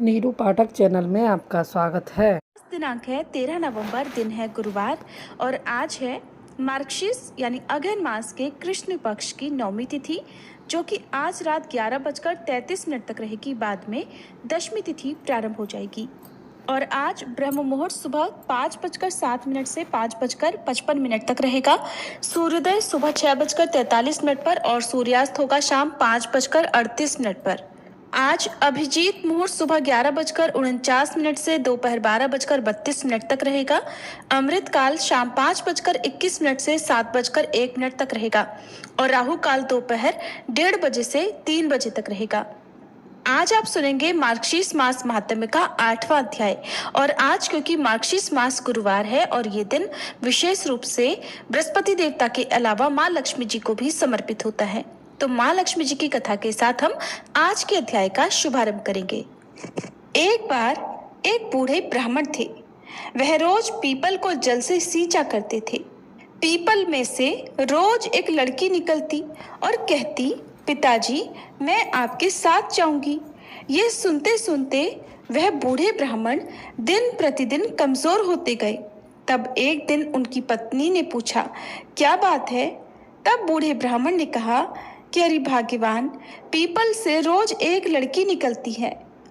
नीरू पाठक channel में आपका स्वागत है। दिनांक है 13 नवंबर, दिन है गुरुवार और आज है मार्गशीर्ष यानी अघन मास के कृष्ण पक्ष की नवमी तिथि, जो कि आज रात 11:33 तक रहेगी। बाद में दशमी तिथि प्रारंभ हो जाएगी और आज ब्रह्म मुहूर्त सुबह 5:07 से 5:55 तक रहेगा। सूर्योदय सुबह 6:43 पर और सूर्यास्त होगा शाम 5:38 पर। आज अभिजीत मुहूर्त सुबह 11:49 से दोपहर 12:32 तक रहेगा। अमृत काल शाम 5:21 से 7:01 तक रहेगा और राहु काल दोपहर 1:30 बजे से 3 बजे तक रहेगा। आज आप सुनेंगे मार्गशीर्ष मास महात्म्य का 8वां अध्याय। और आज क्योंकि मार्गशीर्ष मास गुरुवार है और ये दिन विशेष रूप से बृहस्पति देवता के अलावा माँ लक्ष्मी जी को भी समर्पित होता है, तो माँ लक्ष्मी जी की कथा के साथ हम आज के अध्याय का शुभारंभ करेंगे। एक बार एक बूढ़े ब्राह्मण थे। वह रोज पीपल को जल से सींचा करते थे। पीपल में से रोज एक लड़की निकलती और कहती, पिताजी मैं आपके साथ जाऊंगी। ये सुनते सुनते वह बूढ़े ब्राह्मण दिन प्रतिदिन कमजोर होते गए। तब एक दिन उनकी पत्नी ने पूछा, क्या बात है? तब बूढ़े ब्राह्मण ने कहा कि अरे भाग्यवान, पीपल से रोज एक लड़की निकलती है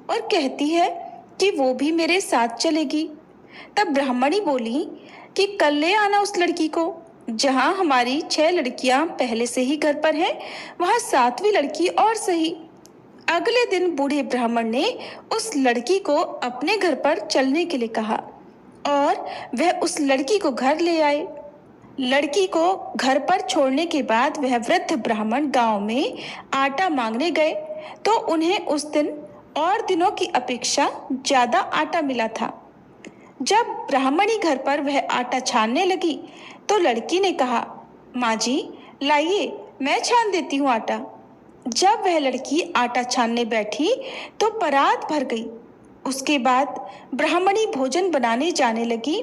और कहती है कि वो भी मेरे साथ चलेगी। तब ब्राह्मणी बोली कि कल ले आना उस लड़की को। जहां हमारी 6 लड़कियां पहले से ही घर पर हैं, वहां 7वीं लड़की और सही। अगले दिन बूढ़े ब्राह्मण ने उस लड़की को अपने घर पर चलने के लिए कहा और वह उस लड़की को घर ले आए। लड़की को घर पर छोड़ने के बाद वह वृद्ध ब्राह्मण गांव में आटा मांगने गए तो उन्हें उस दिन और दिनों की अपेक्षा ज्यादा आटा मिला था। जब ब्राह्मणी घर पर वह आटा छानने लगी तो लड़की ने कहा, माँ जी लाइए, मैं छान देती हूँ आटा। जब वह लड़की आटा छानने बैठी तो परात भर गई। उसके बाद ब्राह्मणी भोजन बनाने जाने लगी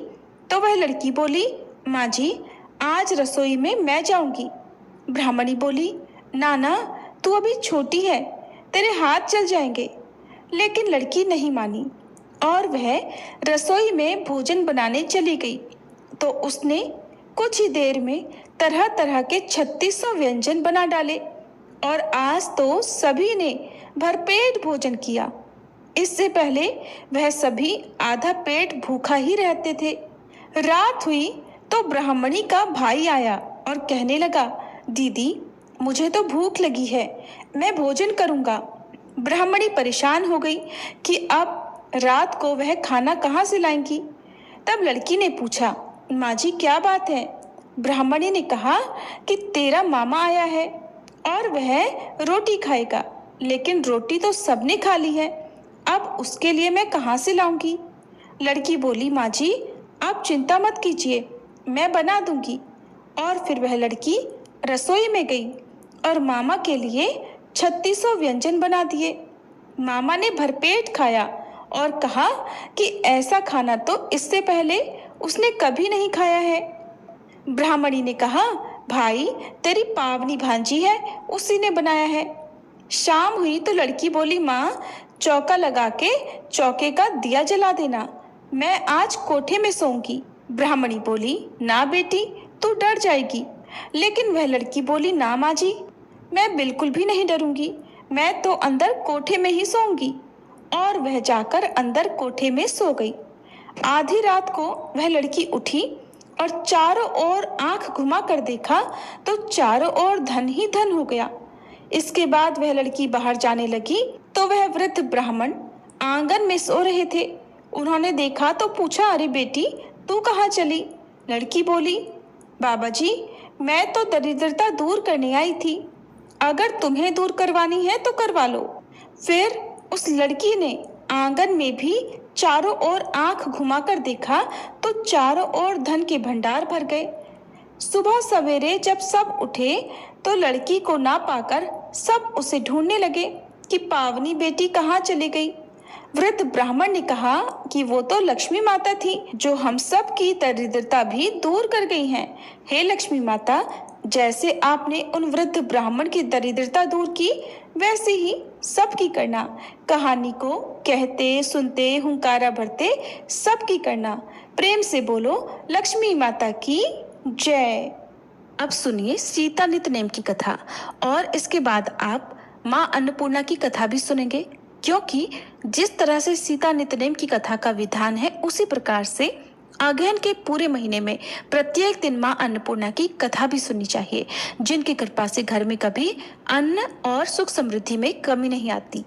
तो वह लड़की बोली, माँ जी आज रसोई में मैं जाऊंगी। ब्राह्मणी बोली, ना तू अभी छोटी है, तेरे हाथ जल जाएंगे। लेकिन लड़की नहीं मानी और वह रसोई में भोजन बनाने चली गई तो उसने कुछ ही देर में तरह तरह के 3600 व्यंजन बना डाले और आज तो सभी ने भरपेट भोजन किया। इससे पहले वह सभी आधा पेट भूखा ही रहते थे। रात हुई तो ब्राह्मणी का भाई आया और कहने लगा, दीदी मुझे तो भूख लगी है, मैं भोजन करूंगा। ब्राह्मणी परेशान हो गई कि अब रात को वह खाना कहाँ से लाएंगी। तब लड़की ने पूछा, माँ जी क्या बात है? ब्राह्मणी ने कहा कि तेरा मामा आया है और वह रोटी खाएगा, लेकिन रोटी तो सबने खा ली है, अब उसके लिए मैं कहाँ से लाऊंगी। लड़की बोली, माँ जी आप चिंता मत कीजिए, मैं बना दूंगी। और फिर वह लड़की रसोई में गई और मामा के लिए 3600 व्यंजन बना दिए। मामा ने भरपेट खाया और कहा कि ऐसा खाना तो इससे पहले उसने कभी नहीं खाया है। ब्राह्मणी ने कहा, भाई तेरी पावनी भांजी है, उसी ने बनाया है। शाम हुई तो लड़की बोली, माँ चौका लगा के चौके का दिया जला देना, मैं आज कोठे में सोऊंगी। ब्राह्मणी बोली, ना बेटी तू डर जाएगी। लेकिन वह लड़की बोली, ना माँ जी मैं बिल्कुल भी नहीं डरूंगी, मैं तो अंदर कोठे में ही सोऊंगी। और वह जाकर अंदर कोठे में सो गई। आधी रात को वह लड़की उठी और चारों ओर आंख घुमा कर देखा तो चारों ओर धन ही धन हो गया। इसके बाद वह लड़की बाहर जाने लगी तो वह वृद्ध ब्राह्मण आंगन में सो रहे थे। उन्होंने देखा तो पूछा, अरे बेटी तू कहाँ चली? लड़की बोली, बाबा जी मैं तो दरिद्रता दूर करने आई थी, अगर तुम्हें दूर करवानी है तो करवा लो। फिर उस लड़की ने आंगन में भी चारों ओर आंख घुमाकर देखा तो चारों ओर धन के भंडार भर गए। सुबह सवेरे जब सब उठे तो लड़की को ना पाकर सब उसे ढूंढने लगे कि पावनी बेटी कहाँ चली गई। वृद्ध ब्राह्मण ने कहा कि वो तो लक्ष्मी माता थी जो हम सब की दरिद्रता भी दूर कर गई हैं। हे लक्ष्मी माता, जैसे आपने उन वृद्ध ब्राह्मण की दरिद्रता दूर की, वैसे ही सबकी करना। कहानी को कहते सुनते हुंकारा भरते सबकी करना। प्रेम से बोलो लक्ष्मी माता की जय। अब सुनिए सीता नितनेम की कथा, और इसके बाद आप माँ अन्नपूर्णा की कथा भी सुनेंगे, क्योंकि जिस तरह से सीता नितनेम की कथा का विधान है, उसी प्रकार से अगहन के पूरे महीने में प्रत्येक दिन माँ अन्नपूर्णा की कथा भी सुननी चाहिए, जिनकी कृपा से घर में कभी अन्न और सुख समृद्धि में कमी नहीं आती।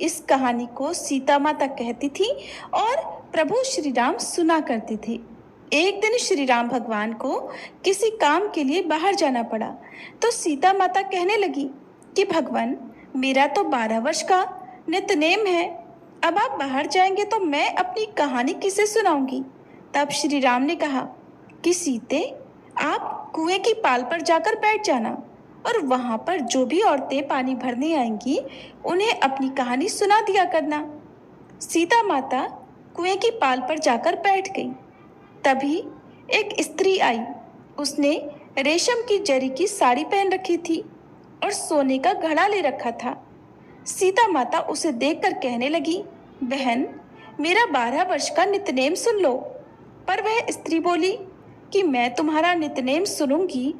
इस कहानी को सीता माता कहती थी और प्रभु श्री राम सुना करते थे। एक दिन श्री राम भगवान को किसी काम के लिए बाहर जाना पड़ा, तो सीता माता कहने लगी कि भगवान, मेरा तो 12 वर्ष का नितनेम है, अब आप बाहर जाएंगे तो मैं अपनी कहानी किसे सुनाऊंगी। तब श्री राम ने कहा कि सीते, आप कुएं की पाल पर जाकर बैठ जाना, और वहां पर जो भी औरतें पानी भरने आएंगी उन्हें अपनी कहानी सुना दिया करना। सीता माता कुएं की पाल पर जाकर बैठ गई। तभी एक स्त्री आई। उसने रेशम की जरी की साड़ी पहन रखी थी और सोने का घड़ा ले रखा था। सीता माता उसे देखकर कहने लगी, बहन, मेरा 12 वर्ष का नितनेम सुन लो। पर वह स्त्री बोली कि मैं तुम्हारा नितनेम सुनूंगी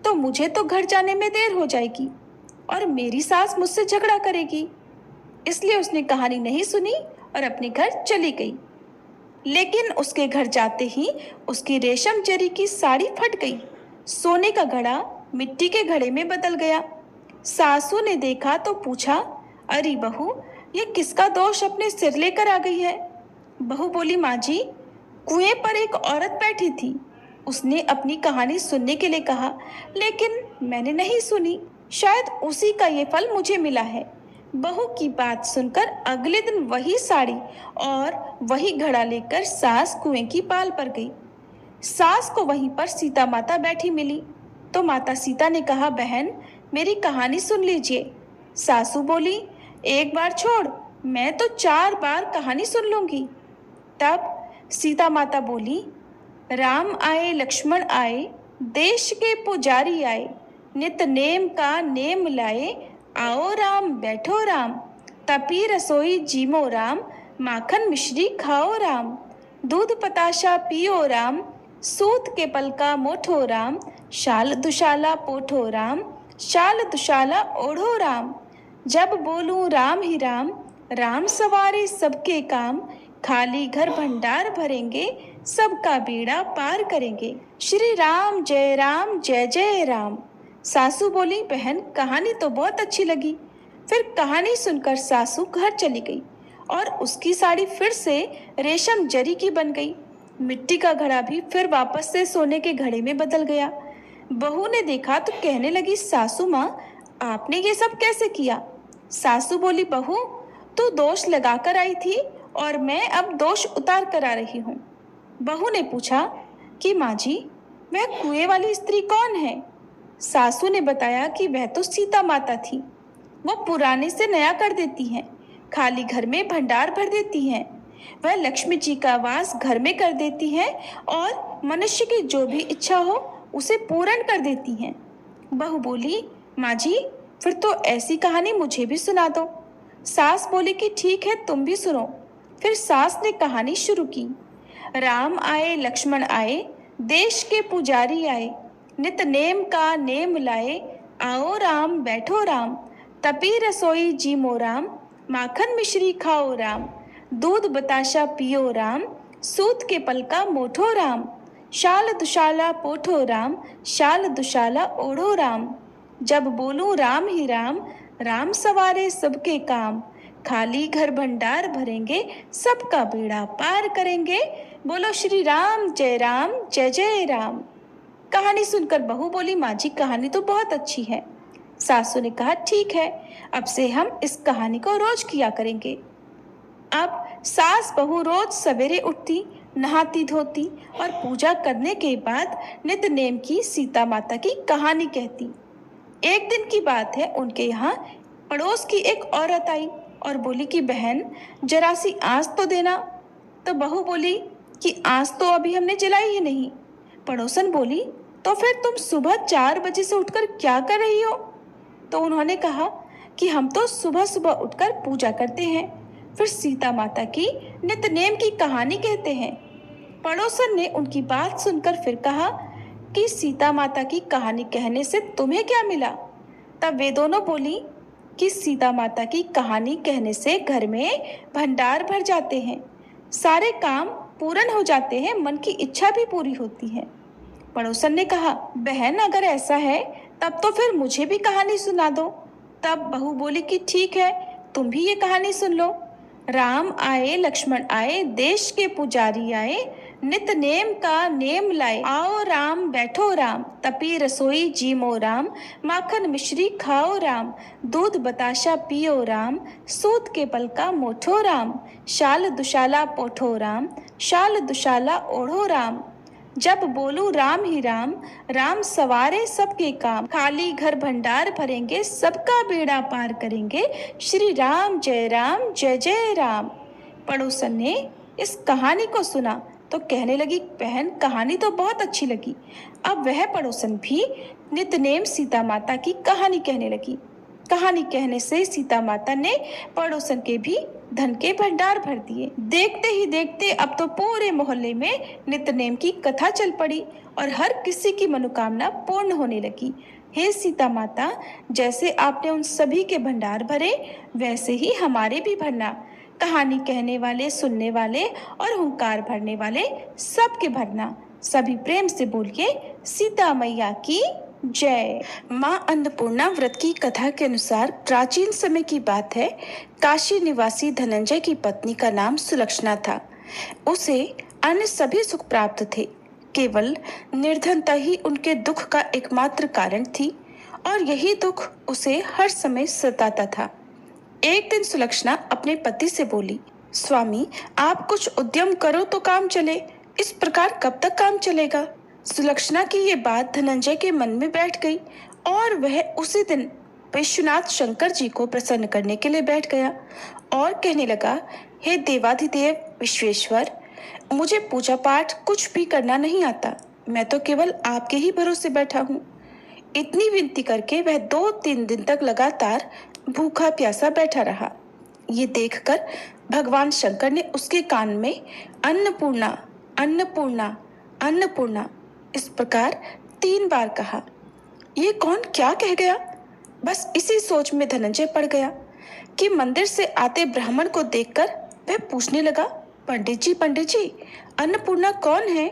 तो मुझे तो घर जाने में देर हो जाएगी और मेरी सास मुझसे झगड़ा करेगी। इसलिए उसने कहानी नहीं सुनी और अपने घर चली गई। लेकिन उसके घर जाते ही उसकी रेशम जरी की साड़ी फट गई। सोने का घड़ा मिट्टी के घड़े में बदल गया। सासू ने देखा तो पूछा, अरे बहू, ये किसका दोष अपने सिर लेकर आ गई है। बहू बोली, माँ जी, कुएं पर एक औरत बैठी थी। उसने अपनी कहानी सुनने के लिए कहा, लेकिन मैंने नहीं सुनी। शायद उसी का ये फल मुझे मिला है। बहू की बात सुनकर अगले दिन वही साड़ी और वही घड़ा लेकर सास कुएं की पाल पर गई। सास को वहीं पर सीता माता बैठी मिली, तो माता सीता ने कहा, बहन, मेरी कहानी सुन लीजिए। सासू बोली, एक बार छोड़, मैं तो 4 बार कहानी सुन लूंगी। तब सीता माता बोली, राम आए लक्ष्मण आए, देश के पुजारी आए, नित नेम का नेम लाए, आओ राम बैठो राम, तपी रसोई जीमो राम, माखन मिश्री खाओ राम, दूध पताशा पियो राम, सूत के पल का मोठो राम, शाल दुशाला पोठो राम, शाल दुशाला ओढ़ो राम। जब बोलूं राम ही राम, राम सवारे सबके काम, खाली घर भंडार भरेंगे, सबका बेड़ा पार करेंगे। श्री राम जय जय राम। सासू बोली, बहन, कहानी तो बहुत अच्छी लगी। फिर कहानी सुनकर सासू घर चली गई और उसकी साड़ी फिर से रेशम जरी की बन गई। मिट्टी का घड़ा भी फिर वापस से सोने के घड़े में बदल गया। बहू ने देखा तो कहने लगी, सासू माँ, आपने ये सब कैसे किया। सासू बोली, बहू, तू दोष लगाकर आई थी और मैं अब दोष उतार कर आ रही हूँ। बहू ने पूछा कि माँ जी, वह कुएं वाली स्त्री कौन है। सासू ने बताया कि वह तो सीता माता थी। वो पुराने से नया कर देती हैं, खाली घर में भंडार भर देती हैं। वह लक्ष्मी जी का वास घर में कर देती हैं और मनुष्य की जो भी इच्छा हो उसे पूर्ण कर देती हैं। बहू बोली, माँ जी, फिर तो ऐसी कहानी मुझे भी सुना दो। सास बोली कि ठीक है, तुम भी सुनो। फिर सास ने कहानी शुरू की। राम आए लक्ष्मण आए, देश के पुजारी आए, नित नेम का नेम लाए, आओ राम बैठो राम, तपी रसोई जीमो राम, माखन मिश्री खाओ राम, दूध बताशा पियो राम, सूत के पल का मोठो राम, शाल दुशाला पोठो राम, शाल दुशाला ओढ़ो राम। जब बोलूं राम ही राम, राम सवारे सबके काम, खाली घर भंडार भरेंगे, सबका बेड़ा पार करेंगे। बोलो श्री राम जय जय राम। कहानी सुनकर बहू बोली, माँ जी, कहानी तो बहुत अच्छी है। सासू ने कहा, ठीक है, अब से हम इस कहानी को रोज किया करेंगे। अब सास बहू रोज सवेरे उठती, नहाती धोती और पूजा करने के बाद नित नेम की सीता माता की कहानी कहती। एक दिन की बात है, उनके यहाँ पड़ोस की एक औरत आई और बोली कि बहन, जरा सी आँच तो देना। तो बहू बोली कि आँच तो अभी हमने जलाई ही नहीं। पड़ोसन बोली, तो फिर तुम सुबह 4 बजे से उठकर क्या कर रही हो? तो उन्होंने कहा कि हम तो सुबह सुबह उठकर पूजा करते हैं, फिर सीता माता की नित्यनेम की कहानी कहते हैं। पड़ोसन ने उनकी बात सुनकर फिर कहा कि सीता माता की कहानी कहने से तुम्हें क्या मिला? तब वे दोनों बोली कि सीता माता की कहानी कहने से घर में भंडार भर जाते हैं, सारे काम पूर्ण हो जाते हैं, मन की इच्छा भी पूरी होती है। पड़ोसन ने कहा, बहन अगर ऐसा है तब तो फिर मुझे भी कहानी सुना दो। तब बहू बोली कि ठीक है, तुम भी ये कहानी सुन लो। राम आए लक्ष्मण आए, देश के पुजारी आए, नित नेम का नेम लाए। आओ राम बैठो राम, तपी रसोई जीमो राम, माखन मिश्री खाओ राम, दूध बताशा पियो राम, सूत के पल का मोठो राम, शाल दुशाला पोठो राम, शाल दुशाला ओढ़ो राम। जब बोलू राम ही राम, राम सवारे सबके काम, खाली घर भंडार भरेंगे, सबका बेड़ा पार करेंगे, श्री राम जय जय राम। पड़ोसन ने इस कहानी को सुना तो कहने लगी, बहन कहानी तो बहुत अच्छी लगी। अब वह पड़ोसन भी नित्यनेम सीता माता की कहानी कहने लगी। कहानी कहने से सीता माता ने पड़ोसन के भी धन के भंडार भर दिए। देखते ही देखते अब तो पूरे मोहल्ले में नित्यनेम की कथा चल पड़ी और हर किसी की मनोकामना पूर्ण होने लगी। हे सीता माता, जैसे आपने उन सभी के भंडार भरे, वैसे ही हमारे भी भरना। कहानी कहने वाले, सुनने वाले और हुंकार भरने वाले सबके भरना। सभी प्रेम से बोलिए, सीता मैया की जय। माँ अन्नपूर्णा व्रत की कथा के अनुसार प्राचीन समय की बात है। काशी निवासी धनंजय की पत्नी का नाम सुलक्षणा था। उसे अन्य सभी सुख प्राप्त थे, केवल निर्धनता ही उनके दुख का एकमात्र कारण थी और यही दुख उसे हर समय सताता था। एक दिन सुलक्षणा अपने पति से बोली, स्वामी आप कुछ उद्यम करो तो काम चले, इस प्रकार कब तक काम चलेगा? सुलक्षणा की ये बात धनंजय के मन में बैठ गई और वह उसी दिन विश्वनाथ शंकर जी को प्रसन्न करने के लिए बैठ गया और कहने लगा, हे देवाधिदेव विश्वेश्वर, मुझे पूजा पाठ कुछ भी करना नहीं आता, मैं तो केवल आपके ही भरोसे बैठा हूँ। इतनी विनती करके वह 2-3 दिन तक लगातार भूखा प्यासा बैठा रहा। ये देखकर भगवान शंकर ने उसके कान में अन्नपूर्णा अन्नपूर्णा अन्नपूर्णा इस प्रकार 3 बार कहा। ये कौन क्या कह गया? बस इसी सोच में धनंजय पड़ गया कि मंदिर से आते ब्राह्मण को देखकर वह पूछने लगा, पंडित जी अन्नपूर्णा कौन है?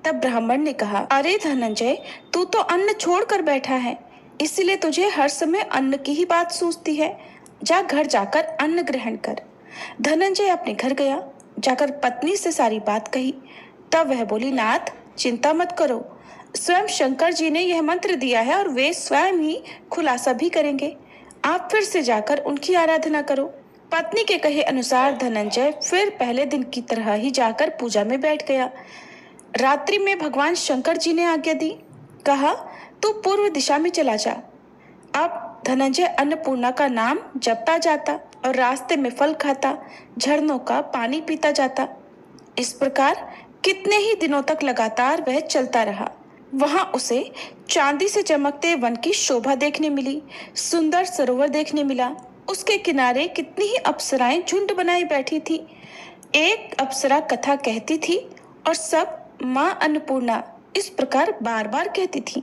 तब ब्राह्मण ने कहा, अरे धनंजय, तू तो अन्न छोड़कर बैठा है, इसलिए तुझे हर समय अन्न की ही बात सूझती है। जा घर जाकर अन्न ग्रहण कर। धनंजय अपने घर गया, जाकर पत्नी से सारी बात कही। तब वह बोली, नाथ चिंता मत करो, स्वयं शंकर जी ने यह मंत्र दिया है और वे स्वयं ही खुलासा भी करेंगे। आप फिर से जाकर उनकी आराधना करो। पत्नी के कहे अनुसार धनंजय फिर पहले दिन की तरह ही जाकर पूजा में बैठ गया। रात्रि में भगवान शंकर जी ने आज्ञा दी, कहा तू पूर्व दिशा में चला जा। अब धनंजय अन्नपूर्णा का नाम जपता जाता और रास्ते में फल खाता, झरनों का पानी पीता जाता। इस प्रकार कितने ही दिनों तक लगातार वह चलता रहा। वहां उसे चांदी से चमकते वन की शोभा देखने मिली, सुंदर सरोवर देखने मिला। उसके किनारे कितनी ही अप्सराएं झुंड बनाई बैठी थी। एक अप्सरा कथा कहती थी और सब माँ अन्नपूर्णा इस प्रकार बार बार कहती थी।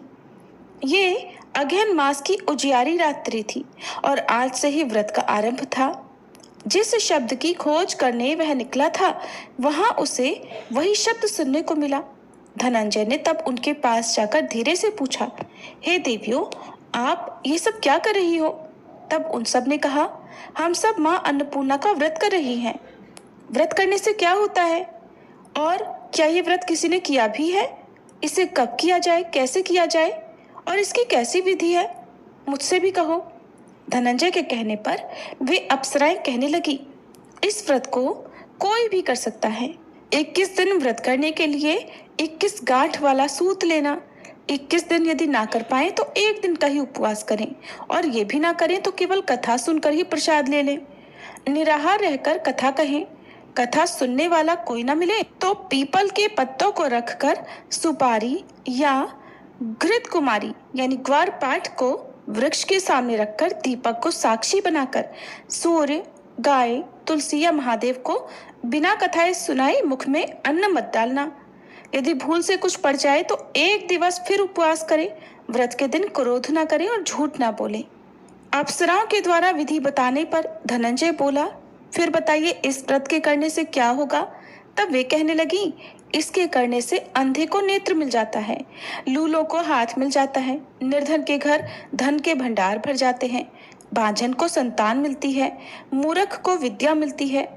ये अगहन मास की उजियारी रात्रि थी और आज से ही व्रत का आरंभ था। जिस शब्द की खोज करने वह निकला था, वहां उसे वही शब्द सुनने को मिला। धनंजय ने तब उनके पास जाकर धीरे से पूछा, हे देवियों, आप ये सब क्या कर रही हो? तब उन सब ने कहा, हम सब माँ अन्नपूर्णा का व्रत कर रही हैं। व्रत करने से क्या होता है और क्या ये व्रत किसी ने किया भी है? इसे कब किया जाए, कैसे किया जाए और इसकी कैसी विधि है? मुझसे भी कहो। धनंजय के कहने पर वे अप्सराएं कहने लगी, इस व्रत को कोई भी कर सकता है। 21 दिन व्रत करने के लिए 21 गांठ वाला सूत लेना। 21 दिन यदि ना कर पाए तो 1 दिन का ही उपवास करें और ये भी ना करें तो केवल कथा सुनकर ही प्रसाद ले लें। निराहार रहकर कथा कहें। कथा सुनने वाला कोई ना मिले तो पीपल के पत्तों को रखकर सुपारी या घृत कुमारी यानी ग्वार पाठ को वृक्ष के सामने रखकर दीपक को साक्षी बनाकर सूर्य, गाय, तुलसी या महादेव को बिना कथाएं सुनाए मुख में अन्न मत डालना। यदि भूल से कुछ पड़ जाए तो एक दिवस फिर उपवास करे, व्रत के दिन क्रोध न करे और झूठ ना बोले। अप्सराओं के द्वारा विधि बताने पर धनंजय बोला, फिर बताइए इस व्रत के करने से क्या होगा? तब वे कहने लगी, इसके करने से अंधे को नेत्र मिल जाता है, लूलों को हाथ मिल जाता है, निर्धन के घर धन के भंडार भर जाते हैं, बांझन को संतान मिलती है, मूर्ख को विद्या मिलती है,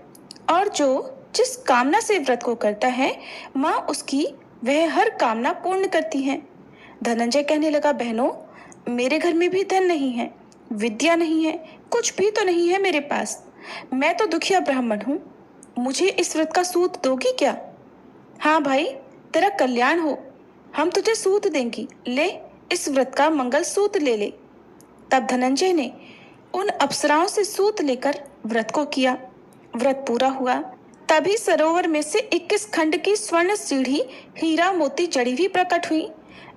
और जो जिस कामना से व्रत को करता है माँ उसकी वह हर कामना पूर्ण करती है। धनंजय कहने लगा, बहनों, मेरे घर में भी धन नहीं है, विद्या नहीं है, कुछ भी तो नहीं है मेरे पास। मैं तो दुखिया ब्राह्मण हूँ, मुझे इस व्रत का सूत दोगी क्या? हाँ भाई, तेरा कल्याण हो, हम तुझे सूत देंगी, ले इस व्रत का मंगल सूत ले ले। तब धनंजय ने उन अप्सराओं से सूत लेकर व्रत को किया। व्रत पूरा हुआ, तभी सरोवर में से 21 खंड की स्वर्ण सीढ़ी हीरा मोती जड़ी हुई प्रकट हुई।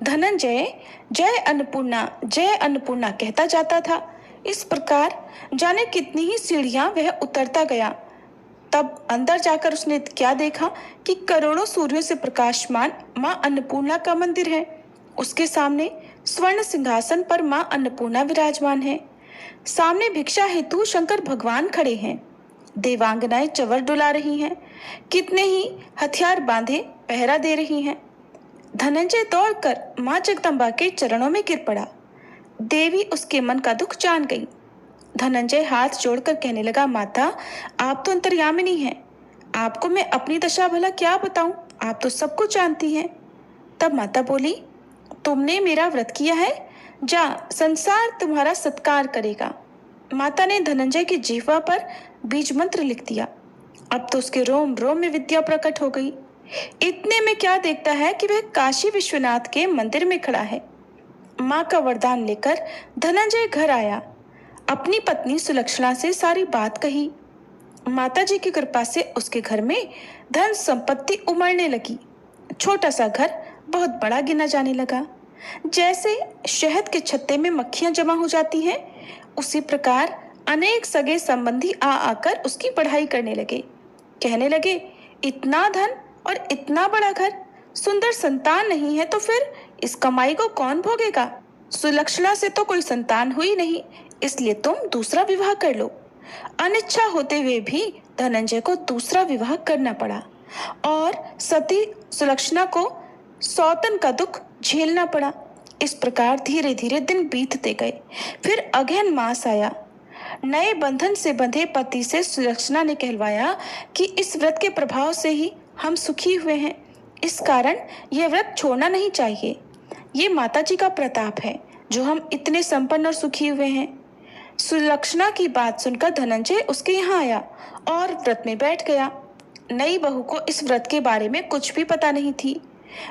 धनंजय जय अन्नपूर्णा कहता जाता था। इस प्रकार जाने कितनी ही सीढ़ियां वह उतरता गया। तब अंदर जाकर उसने क्या देखा कि करोड़ों सूर्यों से प्रकाशमान मां अन्नपूर्णा का मंदिर है। उसके सामने स्वर्ण सिंहासन पर मां अन्नपूर्णा विराजमान है। सामने भिक्षा हेतु शंकर भगवान खड़े हैं। देवांगनाएं चवर डुला रही हैं, कितने ही हथियार बांधे पहरा दे रही हैं। धनंजय दौड़कर मां जगदम्बा के चरणों में गिर पड़ा। देवी उसके मन का दुख जान गई। धनंजय हाथ जोड़कर कहने लगा, माता, आप तो अंतर्यामिनी हैं, आपको मैं अपनी दशा भला क्या बताऊं, आप तो सब कुछ जानती हैं। तब माता बोली, तुमने मेरा व्रत किया है, जा, संसार तुम्हारा सत्कार करेगा। माता ने धनंजय की जीवा पर बीज मंत्र लिख दिया। अब तो उसके रोम रोम में विद्या प्रकट हो गई। इतने में क्या देखता है कि वह काशी विश्वनाथ के मंदिर में खड़ा है। माँ का वरदान लेकर धनंजय घर आया। अपनी पत्नी सुलक्षणा से सारी बात कही। माता जी की कृपा से उसके घर में धन संपत्ति उमड़ने लगी। छोटा सा घर बहुत बड़ा गिना जाने लगा। जैसे शहद के छत्ते में मक्खियां जमा हो जाती हैं, उसी प्रकार अनेक सगे संबंधी आकर उसकी पढ़ाई करने लगे। कहने लगे, इतना धन और इतना बड़ा घर, सुंदर संतान नहीं है तो फिर इस कमाई को कौन भोगेगा? सुलक्षणा से तो कोई संतान हुई नहीं, इसलिए तुम दूसरा विवाह कर लो। अनिच्छा होते हुए भी धनंजय को दूसरा विवाह करना पड़ा और सती सुलक्षणा को सौतन का दुख झेलना पड़ा। इस प्रकार धीरे धीरे दिन बीतते गए। फिर अगहन मास आया। नए बंधन से बंधे पति से सुलक्षणा ने कहलवाया कि इस व्रत के प्रभाव से ही हम सुखी हुए हैं, इस कारण यह व्रत छोड़ना नहीं चाहिए। ये माता जी का प्रताप है जो हम इतने संपन्न और सुखी हुए हैं। सुलक्षणा की बात सुनकर धनंजय उसके यहाँ आया और व्रत में बैठ गया। नई बहू को इस व्रत के बारे में कुछ भी पता नहीं थी।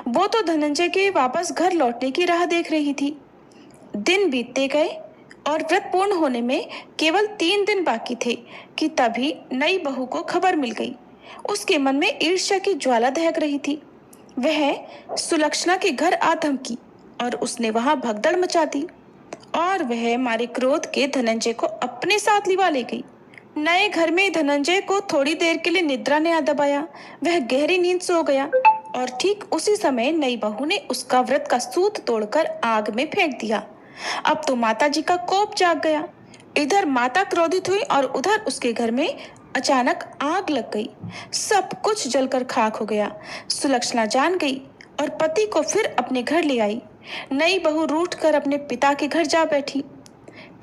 वो तो धनंजय के वापस घर लौटने की राह देख रही थी। दिन बीतते गए और व्रत पूर्ण होने में केवल 3 दिन बाकी थे कि तभी नई बहू को खबर मिल गई। उसके मन में ईर्ष्या की ज्वाला दहक रही थी। वह सुलक्षणा के घर आ धमकी और उसने वहां भगदड़ मचा दी और वह मारे क्रोध के धनंजय को अपने साथ लिवा ले गई। नए घर में धनंजय को थोड़ी देर के लिए निद्रा ने आ दबाया। वह गहरी नींद सो गया और ठीक उसी समय नई बहू ने उसका व्रत का सूत तोड़कर आग में फेंक दिया। अब तो माता जी का कोप जाग गया। इधर माता क्रोधित हुई और उधर उसके घर में अचानक आग लग गई। सब कुछ जलकर खाक हो गया। सुलक्षणा जान गई और पति को फिर अपने घर ले आई। नई बहू रूठ कर अपने पिता के घर जा बैठी।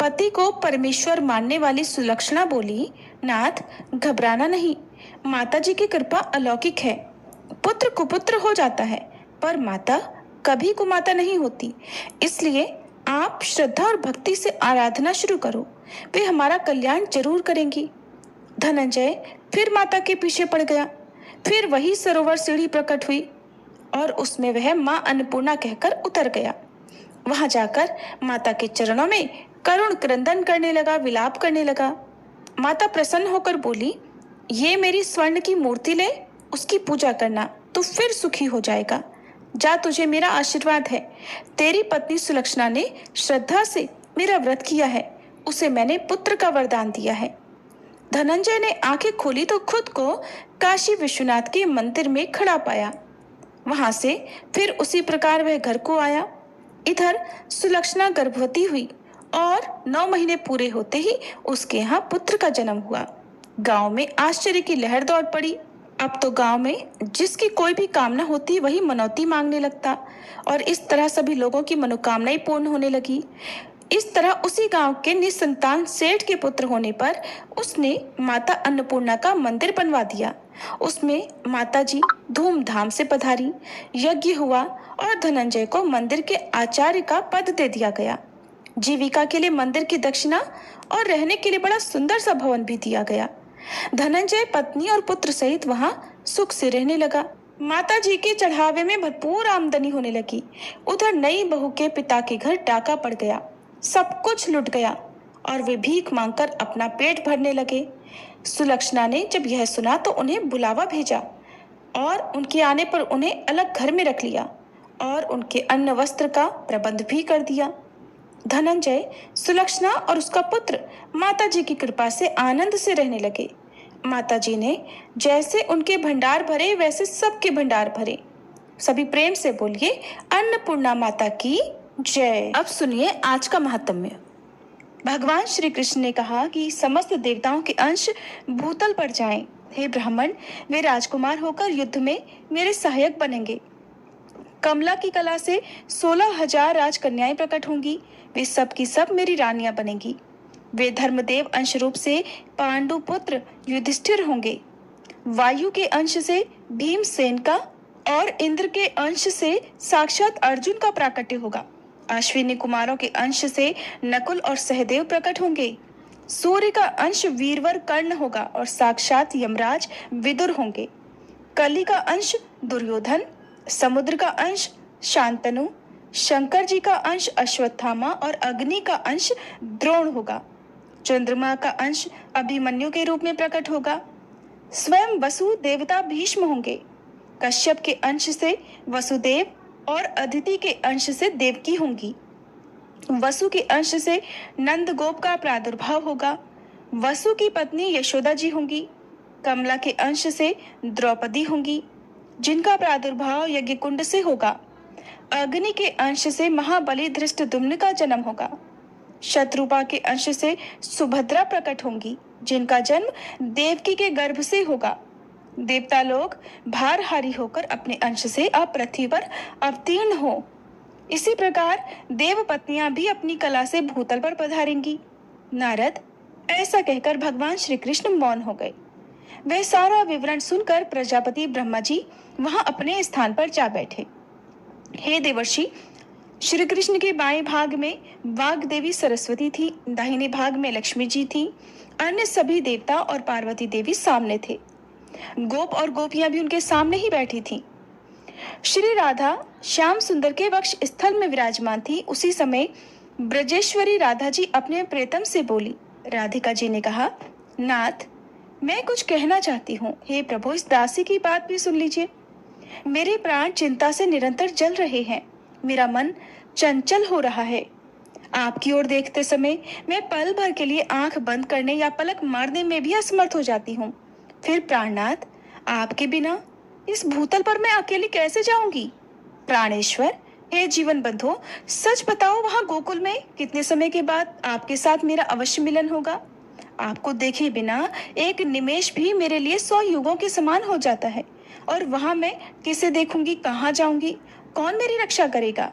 पति को परमेश्वर मानने वाली सुलक्षणा बोली, नाथ, घबराना नहीं, माता जी की कृपा अलौकिक है। पुत्र कुपुत्र हो जाता है पर माता कभी कुमाता नहीं होती, इसलिए आप श्रद्धा और भक्ति से आराधना शुरू करो, वे हमारा कल्याण जरूर करेंगी। धनंजय फिर माता के पीछे पड़ गया। फिर वही सरोवर सीढ़ी प्रकट हुई और उसमें वह माँ अन्नपूर्णा कहकर उतर गया। वहां जाकर माता के चरणों में करुण क्रंदन करने लगा, विलाप करने लगा। माता प्रसन्न होकर बोली, ये मेरी स्वर्ण की मूर्ति ले, उसकी पूजा करना तो फिर सुखी हो जाएगा। जा, तुझे मेरा आशीर्वाद है। तेरी पत्नी सुलक्षणा ने श्रद्धा से मेरा व्रत किया है, उसे मैंने पुत्र का वरदान दिया है। धनंजय ने आंखें खोली तो खुद को काशी विश्वनाथ के मंदिर में खड़ा पाया। वहां से फिर उसी प्रकार वह घर को आया। इधर सुलक्षणा गर्भवती हुई और 9 महीने पूरे होते ही उसके यहाँ पुत्र का जन्म हुआ। गांव में आश्चर्य की लहर दौड़ पड़ी। अब तो गांव में जिसकी कोई भी कामना होती वही मनौती मांगने लगता और इस तरह सभी लोगों की मनोकामनाएं पूर्ण होने लगी। इस तरह उसी गांव के निसंतान सेठ के पुत्र होने पर उसने माता अन्नपूर्णा का मंदिर बनवा दिया। उसमें माताजी धूमधाम से पधारी, यज्ञ हुआ और धनंजय को मंदिर के आचार्य का पद दे दिया गया। जीविका के लिए मंदिर की दक्षिणा और रहने के लिए बड़ा सुंदर सा भवन भी दिया गया। धनंजय पत्नी और पुत्र सहित वहां सुख से रहने लगा। माता जी के चढ़ावे में भरपूर आमदनी होने लगी। उधर नई बहू के पिता के घर डाका पड़ गया, सब कुछ लुट गया और वे भीख मांगकर अपना पेट भरने लगे। सुलक्षणा ने जब यह सुना तो उन्हें बुलावा भेजा और उनके आने पर उन्हें अलग घर में रख लिया और उनके अन्न वस्त्र का प्रबंध भी कर दिया। धनंजय, सुलक्षणा और उसका पुत्र माता जी की कृपा से आनंद से रहने लगे। माता जी ने जैसे उनके भंडार भरे वैसे सबके भंडार भरे। सभी प्रेम से बोलिए, अन्नपूर्णा माता की जय। अब सुनिए आज का महात्म्य। भगवान श्री कृष्ण ने कहा कि समस्त देवताओं के अंश भूतल पर जाएं। हे ब्राह्मण, वे राजकुमार होकर युद्ध में मेरे सहायक बनेंगे। कमला की कला से 16,000 राजकन्याएं प्रकट होंगी, वे सब की सब मेरी रानियां बनेंगी। वे धर्मदेव अंश रूप से पांडु पुत्र युधिष्ठिर होंगे। वायु के अंश से भीमसेन का और इंद्र के अंश से साक्षात अर्जुन का प्राकट्य होगा। अश्विनी कुमारों के अंश से नकुल और सहदेव प्रकट होंगे। सूर्य का अंश वीरवर कर्ण होगा और साक्षात यमराज विदुर होंगे। कली का अंश दुर्योधन, समुद्र का अंश शांतनु, शंकर जी का अंश अश्वत्थामा और अग्नि का अंश द्रोण होगा। चंद्रमा का अंश अभिमन्यु के रूप में प्रकट होगा। स्वयं वसु देवता भीष्म होंगे। कश्यप के अंश से वसुदेव और अदिति के अंश से देवकी होंगी। वसु के अंश से नंद गोप का प्रादुर्भाव होगा। वसु की पत्नी यशोदा जी होंगी। कमला के अंश से द्रौपदी होंगी, जिनका प्रादुर्भाव यज्ञ कुंड से होगा। अग्नि के अंश से महाबली धृष्टद्युम्न का जन्म होगा। शत्रुपा के अंश से सुभद्रा प्रकट होंगी, जिनका जन्म देवकी के गर्भ से होगा। देवता लोग भारहारी होकर अपने अंश से अब पृथ्वी पर अवतीर्ण हो। इसी प्रकार देव पत्नियां भी अपनी कला से भूतल पर पधारेंगी। नारद, ऐसा कहकर भगवान श्री कृष्ण मौन हो गए। वह सारा विवरण सुनकर प्रजापति ब्रह्मा जी वहां अपने स्थान पर जा बैठे। हे देवर्षि, श्री कृष्ण के बाएं भाग में वाग देवी सरस्वती थी, दाहिने भाग में लक्ष्मी जी थी। अन्य सभी देवता और पार्वती देवी सामने थे। गोप और गोपियां भी उनके सामने ही बैठी थीं। श्री राधा श्याम सुंदर के वक्ष स्थल में विराजमान थी। उसी समय ब्रजेश्वरी राधा जी अपने प्रियतम से बोली। राधिका जी ने कहा, नाथ, मैं कुछ कहना चाहती हूँ। हे प्रभु, इस दासी की बात भी सुन लीजिए। मेरे प्राण चिंता से निरंतर जल रहे हैं, मेरा मन चंचल हो रहा है। आपकी ओर देखते समय मैं पल भर के लिए आंख बंद करने या पलक मारने में भी असमर्थ हो जाती हूँ। फिर प्राणनाथ, आपके बिना इस भूतल पर मैं अकेली कैसे जाऊंगी? प्राणेश्वर, हे जीवन बंधु, सच बताओ, वहां गोकुल में कितने समय के बाद आपके साथ मेरा अवश्य मिलन होगा? आपको देखे बिना एक निमेष भी मेरे लिए 100 युगों के समान हो जाता है। और वहां मैं किसे देखूंगी, कहाँ जाऊंगी, कौन मेरी रक्षा करेगा?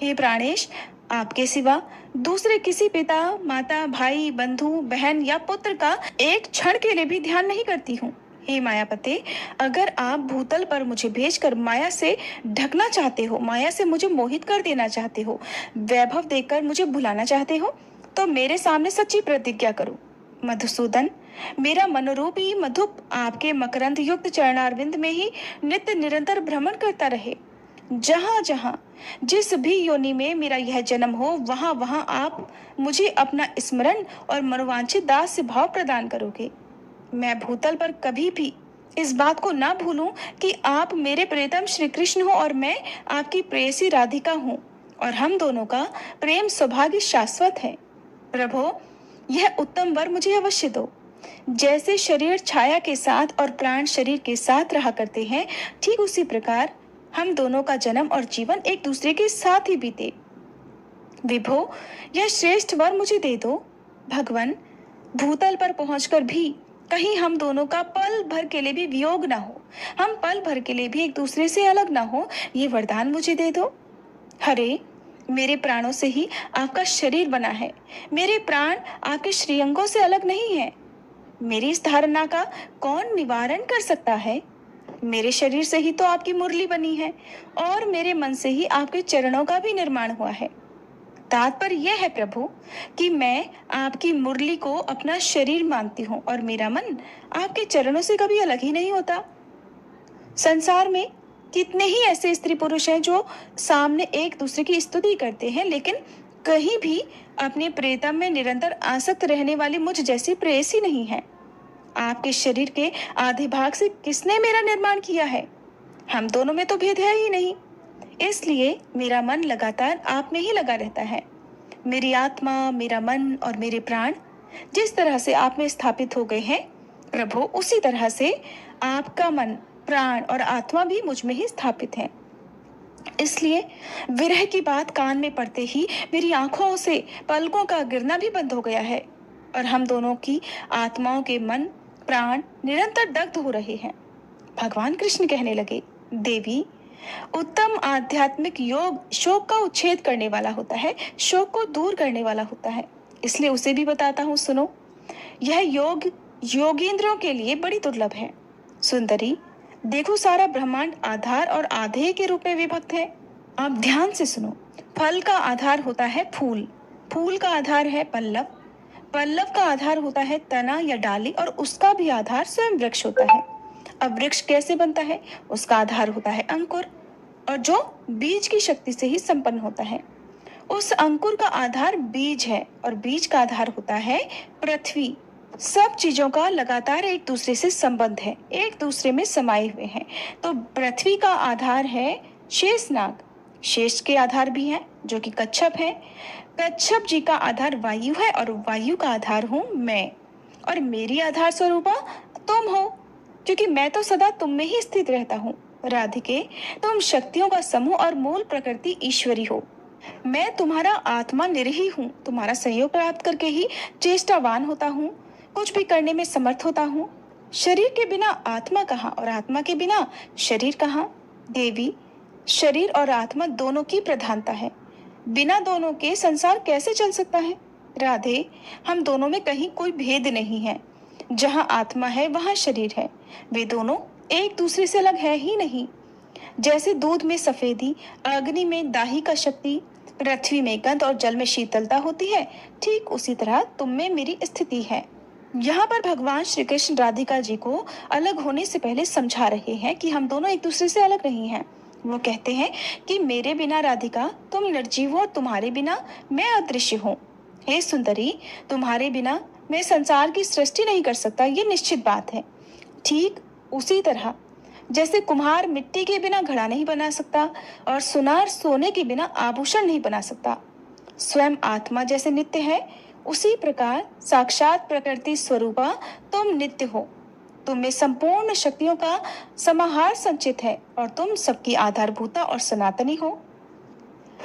हे प्राणेश, आपके सिवा दूसरे किसी पिता, माता, भाई, बंधु, बहन या पुत्र का एक क्षण के लिए भी ध्यान नहीं करती हूँ। हे मायापते, अगर आप भूतल पर मुझे भेजकर माया से ढकना चाहते हो, माया से मुझे मोहित कर देना चाहते हो, वैभव देकर मुझे भुलाना चाहते हो, तो मेरे सामने सच्ची प्रतिज्ञा करो। मधुसूदन, मेरा मनोरूपी मधुप आपके मकरंद युक्त चरणारविंद में ही नित्य निरंतर भ्रमण करता रहे। जहां जहां जिस भी योनि में मेरा यह जन्म हो, वहां वहां आप मुझे अपना स्मरण और मनोवांछित दास भाव प्रदान करोगे। मैं भूतल पर कभी भी इस बात को ना भूलूं कि आप मेरे प्रियतम श्री कृष्ण हो और मैं आपकी प्रेयसी राधिका हूँ और हम दोनों का प्रेम सौभाग्य शाश्वत है। प्रभो, यह उत्तम वर मुझे अवश्य दो। जैसे शरीर छाया के साथ और प्राण शरीर के साथ रहा करते हैं, ठीक उसी प्रकार हम दोनों का जन्म और जीवन एक दूसरे के साथ ही बीते। विभो, यह श्रेष्ठ वर मुझे दे दो। भगवान, भूतल पर पहुंचकर भी कहीं हम दोनों का पल भर के लिए भी वियोग ना हो, हम पल भर के लिए भी एक दूसरे से अलग ना हो, ये वरदान मुझे दे दो। हरे, मेरे प्राणों से ही आपका शरीर बना है, मेरे प्राण आपके श्रीअंगों से अलग नहीं है। मेरी इस धारणा का कौन निवारण कर सकता है? मेरे शरीर से ही तो आपकी मुरली बनी है और मेरे मन से ही आपके चरणों का भी निर्माण हुआ है। तात्पर्य यह है प्रभु कि मैं आपकी मुरली को अपना शरीर मानती हूँ और मेरा मन आपके चरणों से कभी अलग ही नहीं होता। संसार में कितने ही ऐसे स्त्री पुरुष हैं जो सामने एक दूसरे की स्तुति करते हैं, लेकिन कहीं भी अपने प्रेतम में निरंतर आसक्त रहने वाली मुझ जैसी प्रेयसी नहीं है। आपके शरीर के आधे भाग से किसने मेरा निर्माण किया है? हम दोनों में तो भेद है ही नहीं, इसलिए मेरा मन लगातार आप में ही लगा रहता है। मेरी आत्मा, मेरा मन और मेरे प्राण जिस तरह से आप में स्थापित हो गए हैं प्रभु, उसी तरह से आपका मन, प्राण और आत्मा भी मुझ में ही स्थापित है। इसलिए विरह की बात कान में पड़ते ही मेरी आंखों से पलकों का गिरना भी बंद हो गया है और हम दोनों की आत्माओं के मन, प्राण निरंतर दग्ध हो रहे हैं। भगवान कृष्ण कहने लगे, देवी, उत्तम आध्यात्मिक योग शोक का उच्छेद करने वाला होता है, शोक को दूर करने वाला होता है। इसलिए उसे भी बताता हूँ, सुनो। यह योग योगींद्रों के लिए बड़ी दुर्लभ है। सुंदरी, देखो, सारा ब्रह्मांड आधार और आधेय के रूप में विभक्त है। आप ध्यान से सुनो। फल का आधार होता है फूल, फूल का आधार है पल्लव, पल्लव का आधार होता है तना या डाली और उसका भी आधार स्वयं वृक्ष होता है। अब वृक्ष कैसे बनता है? उसका आधार होता है अंकुर, और जो बीज की शक्ति से ही संपन्न होता है। उस अंकुर का आधार बीज है और बीज का आधार होता है पृथ्वी। सब चीजों का लगातार एक दूसरे से संबंध है, एक दूसरे में समाये हुए हैं। तो पृथ्वी का आधार है शेषनाग, शेष के आधार भी है जो कि कच्छप है। कच्छप जी का आधार वायु है और वायु का आधार हूँ मैं, और मेरी आधार स्वरूपा तुम हो, क्योंकि मैं तो सदा तुम में ही स्थित रहता हूँ। राधिके, तुम शक्तियों का समूह और मूल प्रकृति ईश्वरी हो। मैं तुम्हारा आत्मा निरही हूँ, तुम्हारा सहयोग प्राप्त करके ही चेष्टावान होता हूँ, कुछ भी करने में समर्थ होता हूँ। शरीर के बिना आत्मा कहाँ और आत्मा के बिना शरीर कहाँ? देवी, शरीर और आत्मा दोनों की प्रधानता है, बिना दोनों के संसार कैसे चल सकता है? राधे, हम दोनों में कहीं कोई भेद नहीं है। जहाँ आत्मा है वहाँ शरीर है, वे दोनों एक दूसरे से अलग है ही नहीं। जैसे दूध में सफेदी, अग्नि में दाही का शक्ति, पृथ्वी में गंध और जल में शीतलता होती है, ठीक उसी तरह तुम में मेरी स्थिति है। यहाँ पर भगवान श्री कृष्ण राधिका जी को अलग होने से पहले समझा रहे हैं कि हम दोनों एक दूसरे से अलग नहीं हैं। वो कहते हैं कि मेरे बिना राधिका तुम निर्जीव हो, तुम्हारे बिना मैं अदृश्य हूँ। हे सुंदरी, तुम्हारे बिना मैं संसार की सृष्टि नहीं कर सकता, ये निश्चित बात है। ठीक उसी तरह जैसे कुम्हार मिट्टी के बिना घड़ा नहीं बना सकता और सुनार सोने के बिना आभूषण नहीं बना सकता, स्वयं आत्मा जैसे नित्य है, उसी प्रकार साक्षात प्रकृति स्वरूपा तुम नित्य हो। तुम में संपूर्ण शक्तियों का समाहार संचित है और तुम सबकी आधारभूता और सनातनी हो।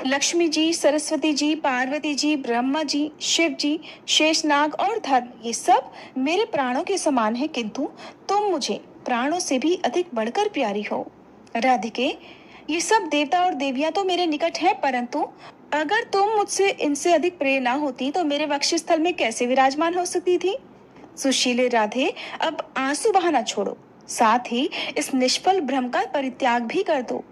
लक्ष्मी जी, सरस्वती जी, पार्वती जी, ब्रह्मा जी, शिव जी, शेषनाग और धर्म, ये सब मेरे प्राणों के समान है, किंतु तुम मुझे प्राणों से भी अधिक बढ़कर प्यारी हो। राधिके, ये सब देवता और देवियां तो मेरे निकट हैं, परंतु अगर तुम मुझसे इनसे अधिक प्रिय ना होती तो मेरे वक्षस्थल में कैसे विराजमान हो सकती थी? सुशीले राधे, अब आंसू बहाना छोड़ो, साथ ही इस निष्फल भ्रम का परित्याग भी कर दो।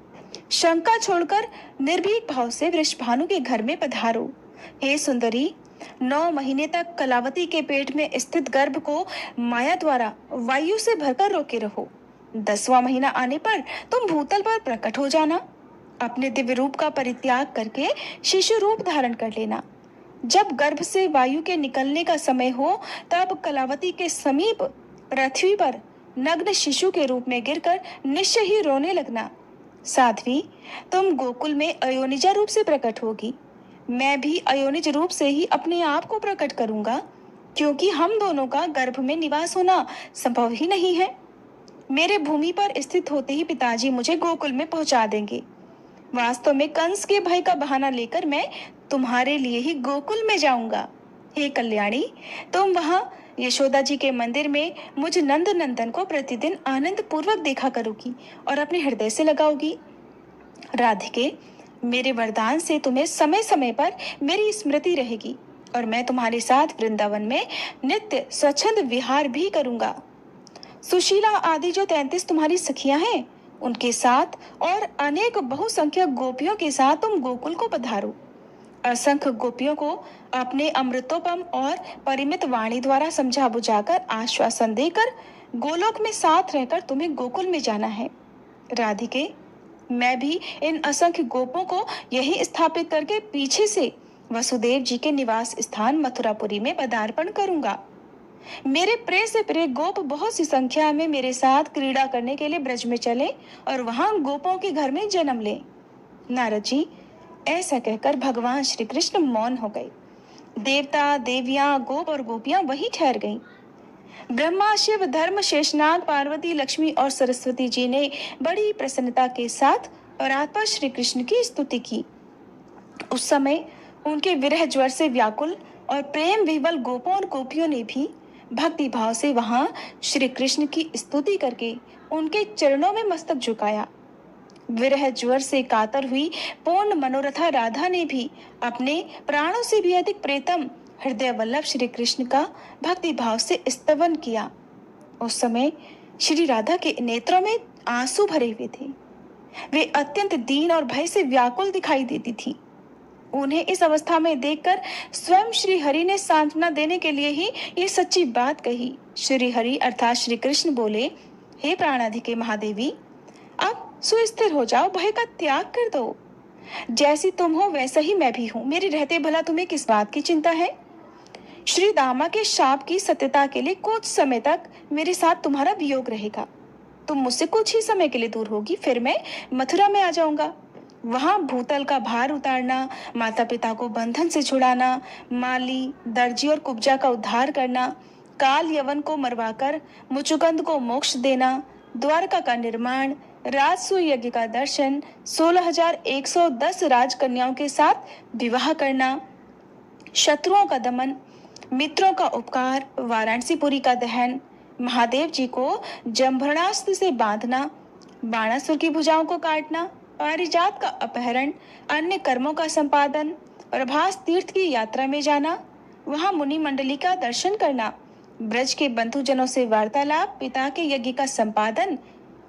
शंका छोड़कर निर्भीक भाव से वृषभानु के घर में पधारो। हे सुंदरी, 9 महीने तक कलावती के पेट में स्थित गर्भ को माया द्वारा वायु से भरकर रोके रहो। 10वां महीना आने पर तुम भूतल पर प्रकट हो जाना। अपने दिव्य रूप का परित्याग करके शिशु रूप धारण कर लेना। जब गर्भ से वायु के निकलने का समय हो, तब कलावती के समीप पृथ्वी पर नग्न शिशु के रूप में गिरकर निश्चय ही रोने लगना। साध्वी, तुम गोकुल में अयोनिजा रूप से प्रकट होगी, मैं भी अयोनिज रूप से ही अपने आप को प्रकट करूंगा, क्योंकि हम दोनों का गर्भ में निवास होना संभव ही नहीं है। मेरे भूमि पर स्थित होते ही पिताजी मुझे गोकुल में पहुंचा देंगे। वास्तव में कंस के भय का बहाना लेकर मैं तुम्हारे लिए ही गोकुल में जाऊंगा। हे कल्याणी, तुम वहां यशोदा जी के मंदिर में मुझ नंद नंदन को प्रतिदिन आनंद पूर्वक देखा करोगी और अपने हृदय से लगाओगी। राधिके, मेरे वरदान से तुम्हें समय समय पर मेरी स्मृति रहेगी और मैं तुम्हारे साथ वृंदावन में नित्य स्वच्छंद विहार भी करूंगा। सुशीला आदि जो 33 तुम्हारी सखियां हैं, उनके साथ और अनेक बहुसंख्यक गोपियों के साथ तुम गोकुल को पधारो। असंख्य गोपियों को अपने अमृतोपम और परिमित वाणी द्वारा समझा बुझाकर आश्वासन देकर गोलोक में साथ रहकर तुम्हें गोकुल में जाना है। राधिके, मैं भी इन असंख्य गोपों को यही स्थापित करके पीछे से वसुदेव जी के निवास स्थान मथुरापुरी में पदार्पण करूंगा। मेरे प्रिय से प्रिय गोप बहुत सी संख्या में मेरे साथ क्रीड़ा करने के लिए ब्रज में चले और वहां गोपों के घर में जन्म ले। नारद जी, ऐसा कहकर भगवान श्री कृष्ण मौन हो गए। देवता, देवियां, गोप और गोपियां वहीं ठहर गईं। ब्रह्मा, शिव, धर्म, शेषनाग, पार्वती, लक्ष्मी और सरस्वती जी ने बड़ी प्रसन्नता के साथ परात्पर श्री कृष्ण की स्तुति की। उस समय उनके विरह ज्वर से व्याकुल और प्रेम विह्वल गोपों और गोपियों ने भी भक्ति भाव से वहां श्री कृष्ण की स्तुति करके उनके चरणों में मस्तक झुकाया। विरह ज्वर से कातर हुई पूर्ण मनोरथा राधा ने भी अपने प्राणों से भी अधिक प्रेतम हृदय वल्लभ श्री कृष्ण का भक्ति भाव से स्तवन किया। उस समय श्री राधा के नेत्रों में आंसू भरे हुए थे। वे अत्यंत दीन और भय से व्याकुल दिखाई देती थी। उन्हें इस अवस्था में देखकर स्वयं श्री हरि ने सांत्वना देने के लिए ही ये सच्ची बात कही। श्री हरि अर्थात श्री कृष्ण बोले, हे प्राणाधिके महादेवी, अब सुस्थिर हो जाओ, भय का त्याग कर दो। जैसी तुम हो वैसा ही मैं भी हूँ, मेरे रहते भला तुम्हें किस बात की चिंता है। श्री दामा के शाप की सत्यता के लिए कुछ समय तक मेरे साथ तुम्हारा वियोग रहेगा। तुम मुझसे कुछ ही समय के लिए दूर होगी, फिर मैं मथुरा में आ जाऊंगा। वहां भूतल का भार उतारना, माता पिता को बंधन से छुड़ाना, माली, दर्जी और कुब्जा का उद्धार करना, काल यवन को मरवाकर मुचुकंद को मोक्ष देना, द्वारका का निर्माण, राजसूय यज्ञ का दर्शन, 16,110 राजकन्याओं के साथ विवाह करना, शत्रुओं का दमन, मित्रों का उपकार, वाराणसीपुरी का दहन, महादेव जी को जम्भरणास्त्र से बांधना, बाणासुर की भुजाओं को काटना, पारिजात का अपहरण, अन्य कर्मों का संपादन, प्रभास तीर्थ की यात्रा में जाना, वहां मुनि मंडली का दर्शन करना, ब्रज के बंधुजनों से वार्तालाप, पिता के यज्ञ का संपादन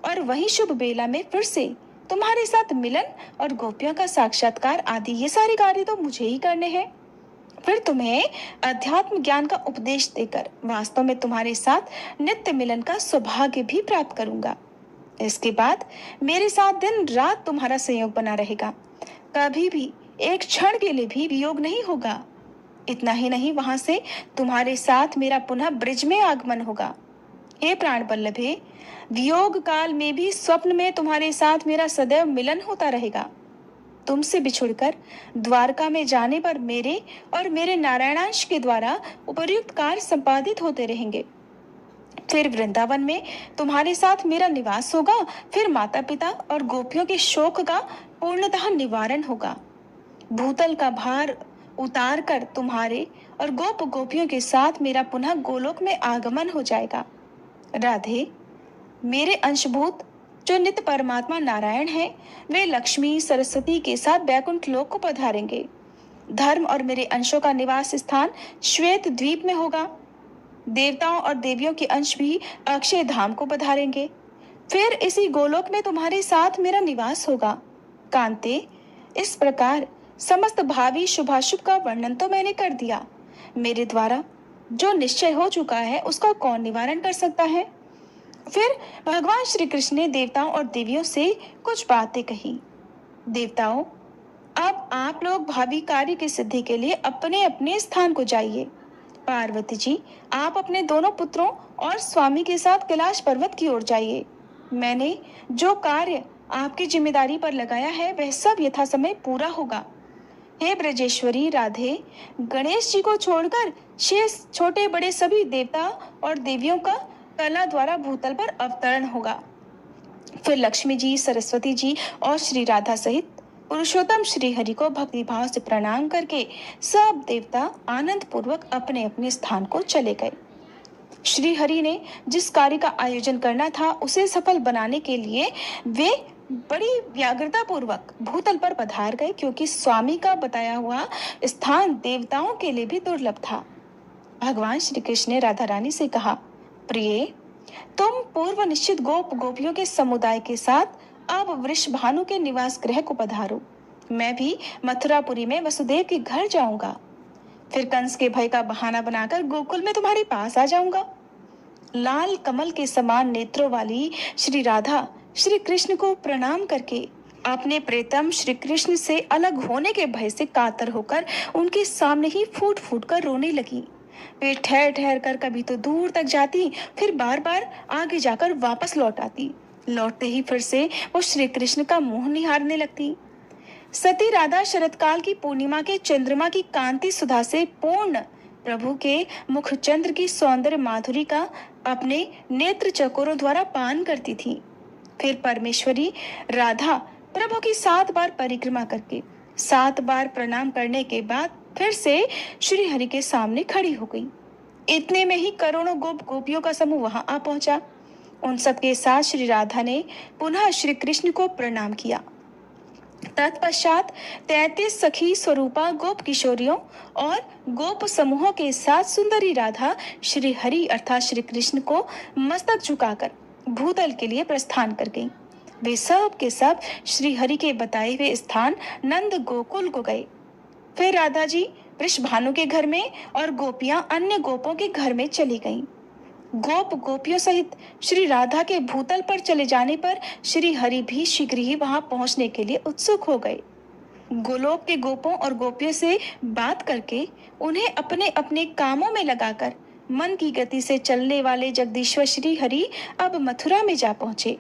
और वही शुभ बेला में फिर से तुम्हारे साथ मिलन और गोपियों का साक्षात्कार आदि ये सारे कार्य तो मुझे ही करने हैं। फिर तुम्हें अध्यात्म ज्ञान का उपदेश देकर वास्तव में तुम्हारे साथ नित्य मिलन का सौभाग्य भी प्राप्त करूंगा। इसके बाद मेरे साथ दिन रात तुम्हारा संयोग बना रहेगा, कभी भी एक क्षण के लिए भी वियोग नहीं होगा। इतना ही नहीं, वहां से तुम्हारे साथ मेरा पुनः ब्रिज में आगमन होगा। हे प्राण वल्लभे, वियोग काल में भी स्वप्न में तुम्हारे साथ मेरा सदैव मिलन होता रहेगा। तुमसे बिछुड़कर द्वारका में जाने पर मेरे और मेरे नारायणांश के द्वारा उपर्युक्त कार्य संपादित होते रहेंगे। फिर वृंदावन में तुम्हारे साथ मेरा निवास होगा। फिर माता पिता और गोपियों के शोक का पूर्णतः निवारण होगा। भूतल का भार उतार कर तुम्हारे और गोप गोपियों के साथ मेरा पुनः गोलोक में आगमन हो जाएगा। राधे, मेरे अंशभूत जो नित्य परमात्मा नारायण हैं, वे लक्ष्मी सरस्वती के साथ बैकुंठ लोक को पधारेंगे। धर्म और मेरे अंशों का निवास स्थान श्वेत द्वीप में होगा। देवताओं और देवियों के अंश भी अक्षय धाम को पधारेंगे। फिर इसी गोलोक में तुम्हारे साथ मेरा निवास होगा। कांते, इस प्रकार समस्त भावी शुभाशुभ का वर्णन तो मैंने कर दिया। मेरे द्वारा जो निश्चय हो चुका है उसका कौन निवारण कर सकता है। फिर भगवान श्री कृष्ण ने देवताओं और देवियों से कुछ बातें कही। देवताओं, अब आप लोग भावी कार्य की सिद्धि के लिए अपने अपने स्थान को जाइए। पार्वती जी, आप अपने दोनों पुत्रों और स्वामी के साथ कैलाश पर्वत की ओर जाइए। मैंने जो कार्य आपकी जिम्मेदारी पर लगाया है वह सब यथासमय पूरा होगा। हे ब्रजेश्वरी राधे, गणेश जी को छोड़कर शेष छोटे बड़े सभी देवता और देवियों का कला द्वारा भूतल पर अवतरण होगा। फिर लक्ष्मी जी, सरस्वती जी और श्री राधा सहित पुरुषोत्तम श्री हरि को भक्ति भाव से प्रणाम करके सब देवता आनंद पूर्वक अपने अपने स्थान को चले गए। श्री हरि ने जिस कार्य का आयोजन करना था उसे सफल बनाने के लिए वे बड़ी व्याग्रता पूर्वक भूतल पर पधार गए, क्योंकि स्वामी का बताया हुआ स्थान देवताओं के लिए भी दुर्लभ था। भगवान श्री कृष्ण ने राधा रानी से कहा, प्रिय, तुम पूर्व निश्चित गोप गोपियों के समुदाय के साथ अब वृषभानु के निवास गृह को पधारो। मैं भी मथुरापुरी में वसुदेव के घर जाऊंगा। फिर कंस के भय का बहाना बनाकर गोकुल में तुम्हारे पास आ जाऊंगा। लाल कमल के समान नेत्रों वाली श्री राधा श्री कृष्ण को प्रणाम करके अपने प्रेतम श्री कृष्ण से अलग होने के भय से कातर होकर उनके सामने ही फूट फूट कर रोने लगी। वे ठहर ठहर कर कभी तो दूर तक जाती, फिर बार बार आगे जाकर वापस लौट आती। लौटते ही फिर से वो श्री कृष्ण का मुंह निहारने लगती। सती राधा शरतकाल की पूर्णिमा के चंद्रमा की कांति सुधा से पूर्ण प्रभु के मुख चंद्र की सौंदर्य माधुरी का अपने नेत्र चकोरों द्वारा पान करती थी। फिर परमेश्वरी राधा प्रभु की 7 बार परिक्रमा करके 7 बार प्रणाम करने के बाद फिर से श्री हरि के सामने खड़ी हो गई। इतने में ही करोड़ों गोप गोपियों का समूह वहां आ पहुंचा। उन सबके साथ श्री राधा ने पुनः श्री कृष्ण को प्रणाम किया। तत्पश्चात 33 सखी स्वरूपा गोप किशोरियों और गोप समूहों के साथ सुंदरी राधा श्री हरि अर्थात श्री कृष्ण को मस्तक झुकाकर भूतल के लिए प्रस्थान कर गईं। वे सब के सब श्री हरि के बताए हुए स्थान नंद गोकुल को गए। फिर राधा जी वृषभानु के घर में और गोपियां अन्य गोपों के घर में चली गईं। गोप गोपियों सहित श्री राधा के भूतल पर चले जाने पर श्री हरि भी शीघ्र ही वहां पहुंचने के लिए उत्सुक हो गए। गोलोक के गोपों और गोपियों से बात करके उन्हें अपने अपने कामों में लगाकर मन की गति से चलने वाले जगदीश्वर श्री हरि अब मथुरा में जा पहुंचे।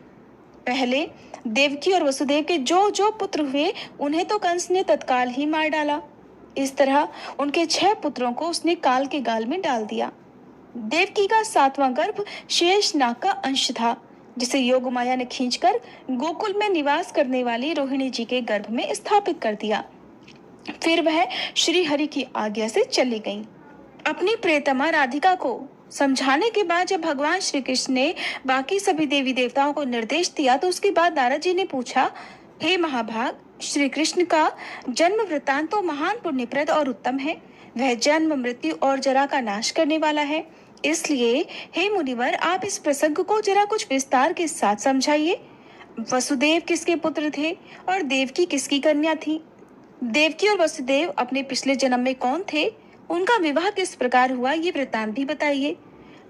पहले देवकी और वसुदेव के जो जो पुत्र हुए उन्हें तो कंस ने तत्काल ही मार डाला। इस तरह उनके 6 पुत्रों को उसने काल के गाल में डाल दिया। देवकी का 7वां गर्भ शेष नाग का अंश था, जिसे योगमाया ने खींचकर गोकुल में निवास करने वाली रोहिणी जी के गर्भ में स्थापित कर दिया। फिर वह श्री हरि की आज्ञा से चली गईं। अपनी प्रियतमा राधिका को समझाने के बाद जब भगवान श्री कृष्ण ने बाकी सभी देवी देवताओं को निर्देश दिया तो उसके बाद नारद जी ने पूछा, हे महाभाग, श्री कृष्ण का जन्म वृत्तांत तो महान पुण्यप्रद और उत्तम है। वह जन्म मृत्यु और जरा का नाश करने वाला है। इसलिए हे मुनिवर, आप इस प्रसंग को जरा कुछ विस्तार के साथ समझाइए। वसुदेव किसके पुत्र थे और देवकी किसकी कन्या थी? देवकी और वसुदेव अपने पिछले जन्म में कौन थे? उनका विवाह किस प्रकार हुआ, ये वृत्तांत भी बताइए।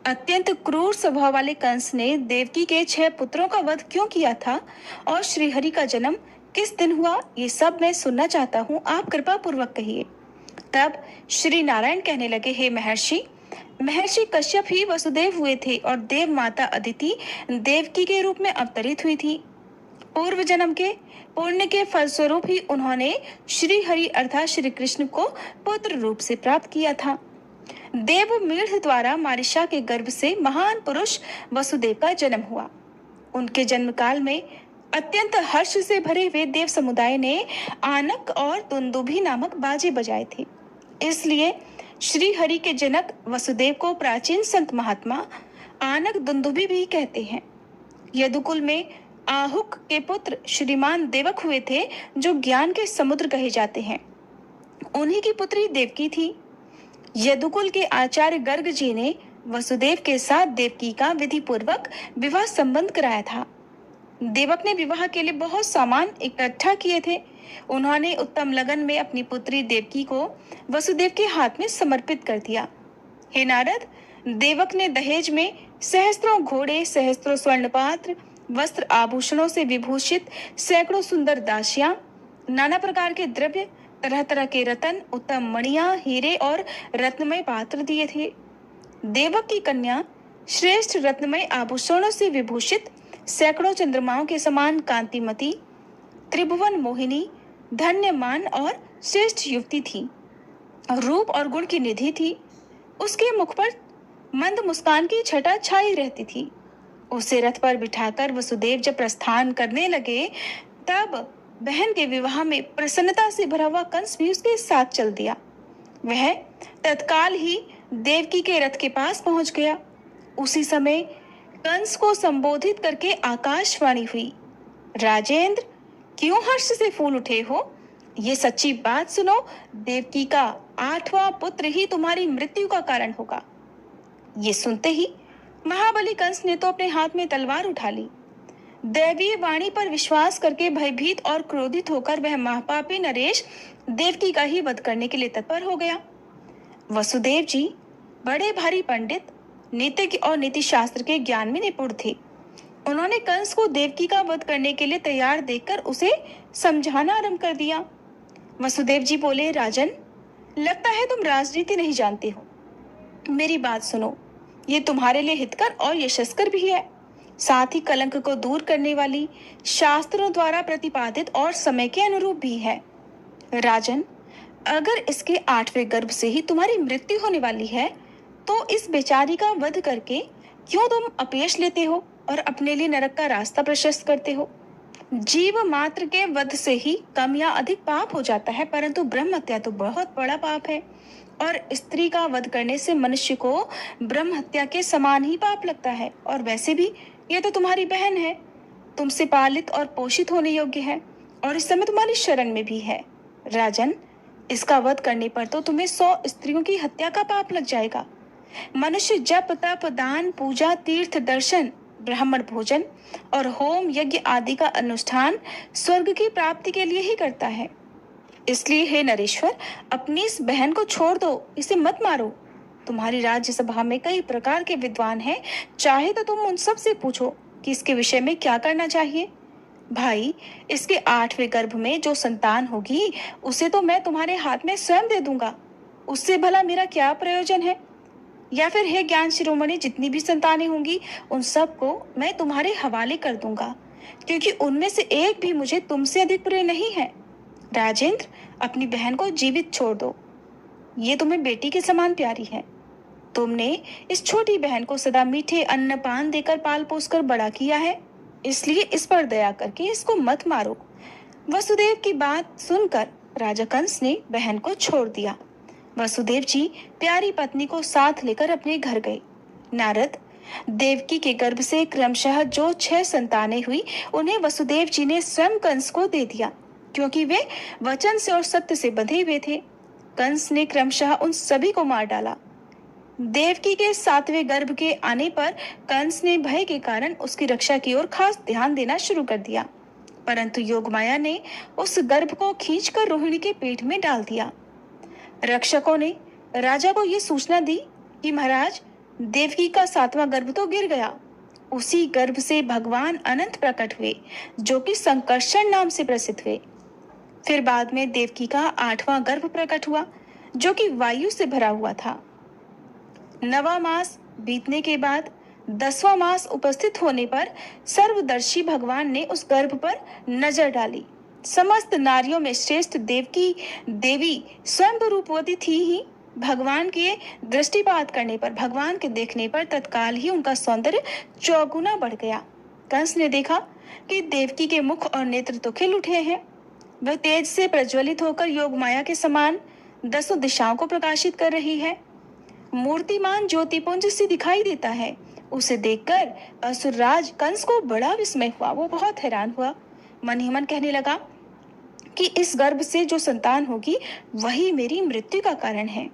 अत्यंत क्रूर स्वभाव वाले कंस ने देवकी के 6 पुत्रों का वध क्यों किया था और श्रीहरि का जन्म किस दिन हुआ, ये सब मैं सुनना चाहता हूँ, आप कृपा पूर्वक कहिए। तब श्री नारायण कहने लगे, हे महर्षि कश्यप ही वसुदेव हुए थे और देव माता अदिति देवकी के रूप में अवतरित हुई थी। पूर्व जन्म के पुण्य के फलस्वरूप ही उन्होंने श्री हरि अर्थात श्री कृष्ण को पुत्र रूप से प्राप्त किया था। देवमीढ़ द्वारा मारिशा के गर्भ से महान पुरुष वसुदेव का जन्म हुआ। उनके जन्म काल में अत्यंत हर्ष से भरे हुए देव समुदाय ने आनक और दुंदुभी नामक बाजे बजाए थे। इसलिए श्री हरि के जनक वसुदेव को प्राचीन संत महात्मा आनक दुंदुभी भी कहते हैं। यदुकुल में आहुक के पुत्र श्रीमान देवक हुए थे, जो ज्ञान के समुद्र कहे जाते हैं। उन्हीं की पुत्री देवकी थी। यदुकुल के आचार्य गर्ग जी ने वसुदेव के साथ देवकी का विधि पूर्वक विवाह संबंध कराया था। देवक ने विवाह के लिए बहुत सामान इकट्ठा किए थे। उन्होंने उत्तम लगन में अपनी पुत्री देवकी को वसुदेव के हाथ में समर्पित कर दिया। हे नारद, देवक ने दहेज में सहस्त्रों घोड़े, सहस्त्रों स्वर्ण पात्र, वस्त्र आभूषणों से विभूषित सैकड़ों सुंदर दासियां, नाना प्रकार के द्रव्य, तरह तरह के रतन, उत्तम मणियां, हीरे और रत्नमय पात्र दिए थे। देवक की कन्या श्रेष्ठ रत्नमय आभूषणों से विभूषित, सैकड़ों चंद्रमाओं के समान कांतिमती, त्रिभुवन मोहिनी, धन्यमान और श्रेष्ठ युवती थी। रूप और गुण की निधि थी। उसके मुख पर मंद मुस्कान की छटा छाई रहती थी। उसे रथ पर बिठाकर वसुदेव जब प्रस्थान करने लगे, तब बहन के विवाह में प्रसन्नता से भरा हुआ कंस भी उसके साथ चल दिया। वह तत्काल ही देवकी के रथ के पास पहुंच गया। उसी समय कंस को संबोधित करके आकाशवाणी हुई, राजेंद्र, क्यों हर्ष से फूल उठे हो? ये सच्ची बात सुनो, देवकी का 8वां पुत्र ही तुम्हारी मृत्यु का कारण होगा। ये सुनते ही महाबली कंस ने तो अपने हाथ में तलवार उठा ली। दैवीय वाणी पर विश्वास करके भयभीत और क्रोधित होकर वह महापापी नरेश देवकी का ही वध करने के लिए तत्पर हो गया। वसुदेव जी बड़े भारी पंडित, नीतिज्ञ और नीति शास्त्र के ज्ञान में निपुण थे। उन्होंने कंस को देवकी का वध करने के लिए तैयार देखकर उसे समझाना आरंभ कर दिया। वसुदेव जी बोले, राजन, लगता है तुम राजनीति नहीं जानते हो। मेरी बात सुनो, ये तुम्हारे लिए हितकर और यशस्कर भी है, साथ ही कलंक को दूर करने वाली, शास्त्रों द्वारा प्रतिपादित और समय के अनुरूप भी है। राजन, अगर इसके 8वें गर्भ से ही तुम्हारी मृत्यु होने वाली है, तो इस बेचारी का वध करके क्यों तुम अपयश लेते हो और अपने लिए नरक का रास्ता प्रशस्त करते हो? जीव मात्र के वध से ही कम या अधिक पाप हो जाता है, परंतु ब्रह्म हत्या तो बहुत बड़ा पाप है और स्त्री का वध करने से मनुष्य को ब्रह्म हत्या के समान ही पाप लगता है। और वैसे भी ये तो तुम्हारी बहन है, तुमसे पालित और पोषित होने योग्य है और इस समय तुम्हारी शरण में भी है। राजन, इसका वध करने पर तो तुम्हें 100 स्त्रियों की हत्या का पाप लग जाएगा। मनुष्य जप तप दान पूजा तीर्थ दर्शन ब्राह्मण भोजन और होम यज्ञ आदि का अनुष्ठान स्वर्ग की प्राप्ति के लिए ही करता है। इसलिए हे नरेश्वर, अपनी इस बहन को छोड़ दो, इसे मत मारो। तुम्हारी राज्यसभा में कई प्रकार के विद्वान हैं, चाहे तो तुम उन सब से पूछो कि इसके विषय में क्या करना चाहिए। भाई, इसके 8वें गर्भ में जो संतान होगी उसे तो मैं तुम्हारे हाथ में स्वयं दे दूंगा, उससे भला मेरा क्या प्रयोजन है? या फिर हे ज्ञान शिरोमणि, जितनी भी संतानें होंगी उन सब को मैं तुम्हारे हवाले कर दूंगा, क्योंकि उनमें से एक भी मुझे तुमसे अधिक प्रिय नहीं है। राजेंद्र, अपनी बहन को जीवित छोड़ दो, ये तुम्हें बेटी के समान प्यारी है। तुमने इस छोटी बहन को सदा मीठे अन्न पान देकर पाल पोस कर बड़ा किया है, इसलिए इस पर दया करके इसको मत मारो। वसुदेव की बात सुनकर राजा कंस ने बहन को छोड़ दिया। वसुदेव जी प्यारी पत्नी को साथ लेकर अपने घर गए। नारद, देवकी के गर्भ से क्रमशः जो 6 संतानें हुई उन्हें वसुदेव जी ने स्वयं कंस को दे दिया, क्योंकि वे वचन से और सत्य से बंधे हुए थे। कंस ने क्रमशः उन सभी को मार डाला। देवकी के 7वें गर्भ के आने पर कंस ने भय के कारण उसकी रक्षा की ओर खास ध्यान देना शुरू कर दिया, परंतु योगमाया ने उस गर्भ को खींचकर रोहिणी के पेट में डाल दिया। रक्षकों ने राजा को यह सूचना दी कि महाराज, देवकी का 7वां गर्भ तो गिर गया। उसी गर्भ से भगवान अनंत प्रकट हुए, जो कि संकर्षण नाम से प्रसिद्ध हुए। फिर बाद में देवकी का 8वां गर्भ प्रकट हुआ, जो कि वायु से भरा हुआ था। 9वां मास बीतने के बाद 10वां मास उपस्थित होने पर सर्वदर्शी भगवान ने उस गर्भ पर नजर डाली। समस्त नारियों में श्रेष्ठ देवकी देवी स्वयं रूपवती थी ही। भगवान के दृष्टिपात करने पर, भगवान के देखने पर तत्काल ही उनका सौंदर्य 4 गुना बढ़ गया। कंस ने देखा कि देवकी के मुख और नेत्र तो खिल उठे हैं। वह तेज से प्रज्वलित होकर योग माया के समान 10 दिशाओं को प्रकाशित कर रही है। मूर्तिमान ज्योतिपुंज से दिखाई देता है। उसे देखकर असुरराज कंस को बड़ा विस्मय हुआ। वो बहुत हैरान हुआ, मन ही मन कहने लगा कि इस गर्भ से जो संतान होगी वही मेरी मृत्यु का कारण है।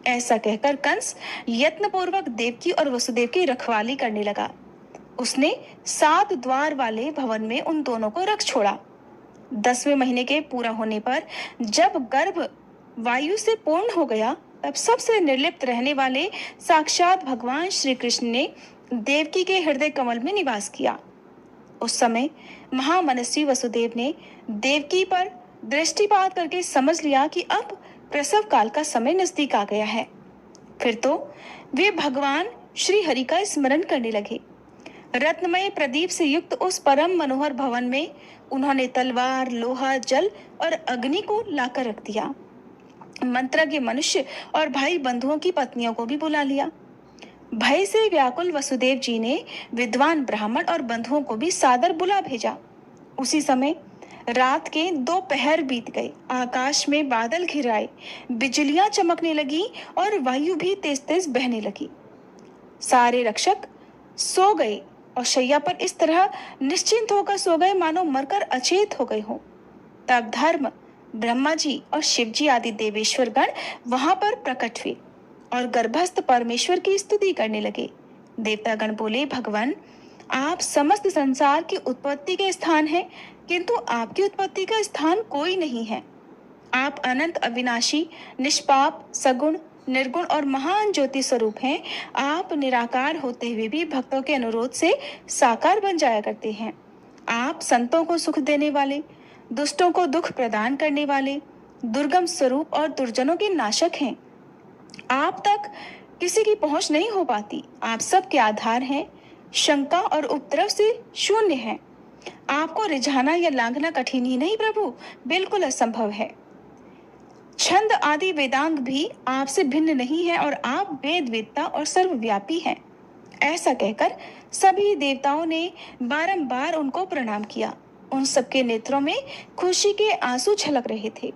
ऐसा कहकर कंस यत्नपूर्वक देवकी और वसुदेव की रखवाली करने लगा। उसने 7 द्वार वाले भवन में उन दोनों को रख छोड़ा। 10वें महीने के पूरा होने पर जब गर्भ वायु से पूर्ण हो गया, तब सबसे निर्लिप्त रहने वाले साक्षात भगवान श्री कृष्ण ने देवकी के हृदय कमल में निवास किया। उस समय महामनस्वी वसुदेव ने देवकी पर दृष्टिपात करके समझ लिया कि अब प्रसव काल का समय नजदीक आ गया है। फिर तो वे भगवान श्री हरि का स्मरण करने लगे। रत्नमय प्रदीप से युक्त उस परम मनोहर भवन में उन्होंने तलवार, लोहा, जल और अग्नि को लाकर रख दिया। मंत्रज्ञ मनुष्य और भाई बंधुओं की पत्नियों को भी बुला लिया। भय से व्याकुल वसुदेव जी ने विद्वान ब्राह्मण और बंधुओं को भी सादर बुला भेजा। उसी समय रात के 2 पहर बीत गए। आकाश में बादल घिर आए, बिजलियां चमकने लगी और वायु भी तेज तेज बहने लगी। सारे रक्षक सो गए और शैया पर इस तरह निश्चिंत होकर सो गए मानो मरकर अचेत हो गए हों। तब धर्म, ब्रह्मा जी और शिव जी आदि देवेश्वर गण वहां पर प्रकट हुए और गर्भस्थ परमेश्वर की स्तुति करने लगे। देवतागण बोले, भगवान, आप समस्त संसार की उत्पत्ति के स्थान हैं, किंतु आपकी उत्पत्ति का स्थान कोई नहीं है। आप अनंत, अविनाशी, निष्पाप, सगुण, निर्गुण और महान ज्योति स्वरूप हैं। आप निराकार होते हुए भी भक्तों के अनुरोध से साकार बन जाया करते हैं। आप संतों को सुख देने वाले, दुष्टों को दुख प्रदान करने वाले, दुर्गम स्वरूप और दुर्जनों के नाशक हैं। आप तक किसी की पहुंच नहीं हो पाती। आप सबके आधार हैं, शंका और उपद्रव से शून्य हैं। आपको रिझाना या लांघना कठिन ही नहीं प्रभु, बिल्कुल असंभव है। छंद आदि वेदांग भी आपसे भिन्न नहीं है और आप वेद वेदता और सर्वव्यापी हैं। ऐसा कहकर सभी देवताओं ने बारंबार उनको प्रणाम किया। उन सबके नेत्रों में खुशी के आंसू छलक रहे थे।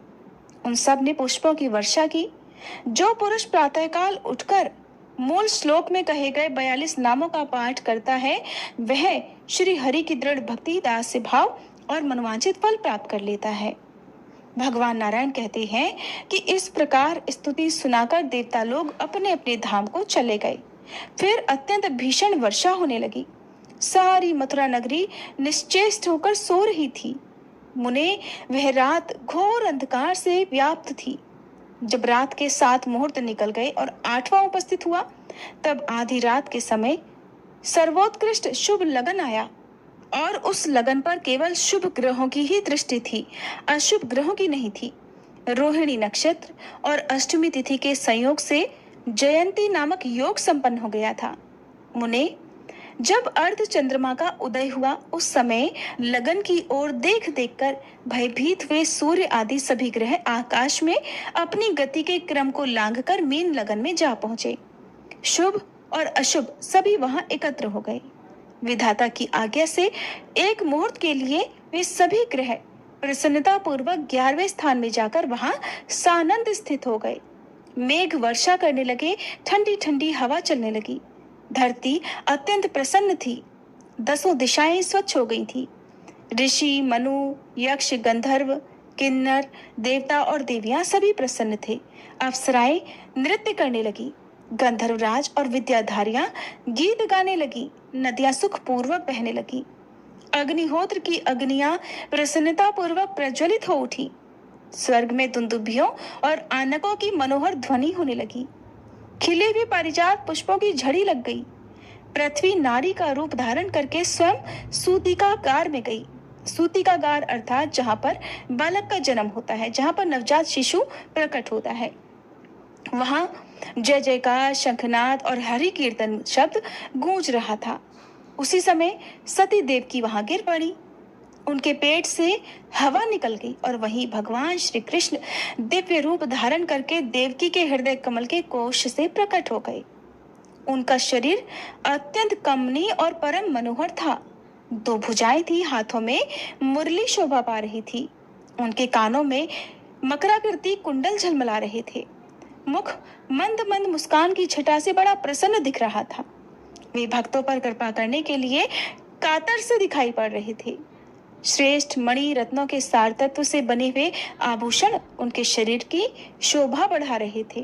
उन सब ने पुष्पों की वर्षा की। जो पुरुष प्रातःकाल उठकर मूल श्लोक में कहे गए 42 नामों का पाठ करता है, वह श्री हरि की दृढ़ भक्ति, दास्य भाव और मनोवांछित फल प्राप्त कर लेता है। भगवान नारायण कहते हैं कि इस प्रकार स्तुति सुनाकर देवता लोग अपने अपने धाम को चले गए। फिर अत्यंत भीषण वर्षा होने लगी। सारी मथुरा नगरी निश्चेष्ट होकर सो रही थी। मुने, वह रात घोर अंधकार से व्याप्त थी। जब रात के 7 मुहूर्त निकल गए और 8वां उपस्थित हुआ, तब आधी रात के समय सर्वोत्कृष्ट शुभ लगन आया और उस लगन पर केवल शुभ ग्रहों की ही दृष्टि थी, अशुभ ग्रहों की नहीं थी। रोहिणी नक्षत्र और अष्टमी तिथि के संयोग से जयंती नामक योग संपन्न हो गया था। मुने, जब अर्ध चंद्रमा का उदय हुआ, उस समय लगन की ओर देख देखकर भयभीत हुए सूर्य आदि सभी ग्रह आकाश में अपनी गति के क्रम को लांघकर मीन लगन में जा पहुंचे। शुभ और अशुभ सभी वहां एकत्र हो गए। विधाता की आज्ञा से एक मुहूर्त के लिए वे सभी ग्रह प्रसन्नता पूर्वक 11वें स्थान में जाकर वहां सानंद स्थित हो गए। मेघ वर्षा करने लगे, ठंडी ठंडी हवा चलने लगी। धरती अत्यंत प्रसन्न थी। 10 दिशाएं स्वच्छ हो गई थी। ऋषि, मनु, यक्ष, गंधर्व, किन्नर, देवता और देवियां सभी प्रसन्न थे। अप्सराएं नृत्य करने लगी। गंधर्वराज और विद्याधारियां गीत गाने लगी। नदियां सुख पूर्वक बहने लगी। अग्निहोत्र की अग्नियां प्रसन्नता पूर्वक प्रज्वलित हो उठी। स्वर्ग में दुंदुभियों और आनकों की मनोहर ध्वनि होने लगी। खिले हुए पारिजात पुष्पों की झड़ी लग गई। पृथ्वी नारी का रूप धारण करके स्वयं सूतिकागार में गई। सूतिकागार अर्थात जहाँ पर बालक का जन्म होता है, जहाँ पर नवजात शिशु प्रकट होता है, वहां जय जयकार, शंखनाद और हरि कीर्तन शब्द गूंज रहा था। उसी समय सती देव की वहां गिर पड़ी। उनके पेट से हवा निकल गई और वहीं भगवान श्री कृष्ण दिव्य रूप धारण करके देवकी के हृदय कमल के कोश से प्रकट हो गए। उनका शरीर अत्यंत कमनीय और परम मनोहर था। 2 भुजाएं थी, हाथों में मुरली शोभा पा रही थी। उनके कानों में मकराकृति कुंडल झलमला रहे थे। मुख मंद मंद मुस्कान की छटा से बड़ा प्रसन्न दिख रहा था। वे भक्तों पर कृपा करने के लिए कातर से दिखाई पड़ रहे थे। श्रेष्ठ मणि रत्नों के सार तत्व से बने हुए आभूषण उनके शरीर की शोभा बढ़ा रहे थे।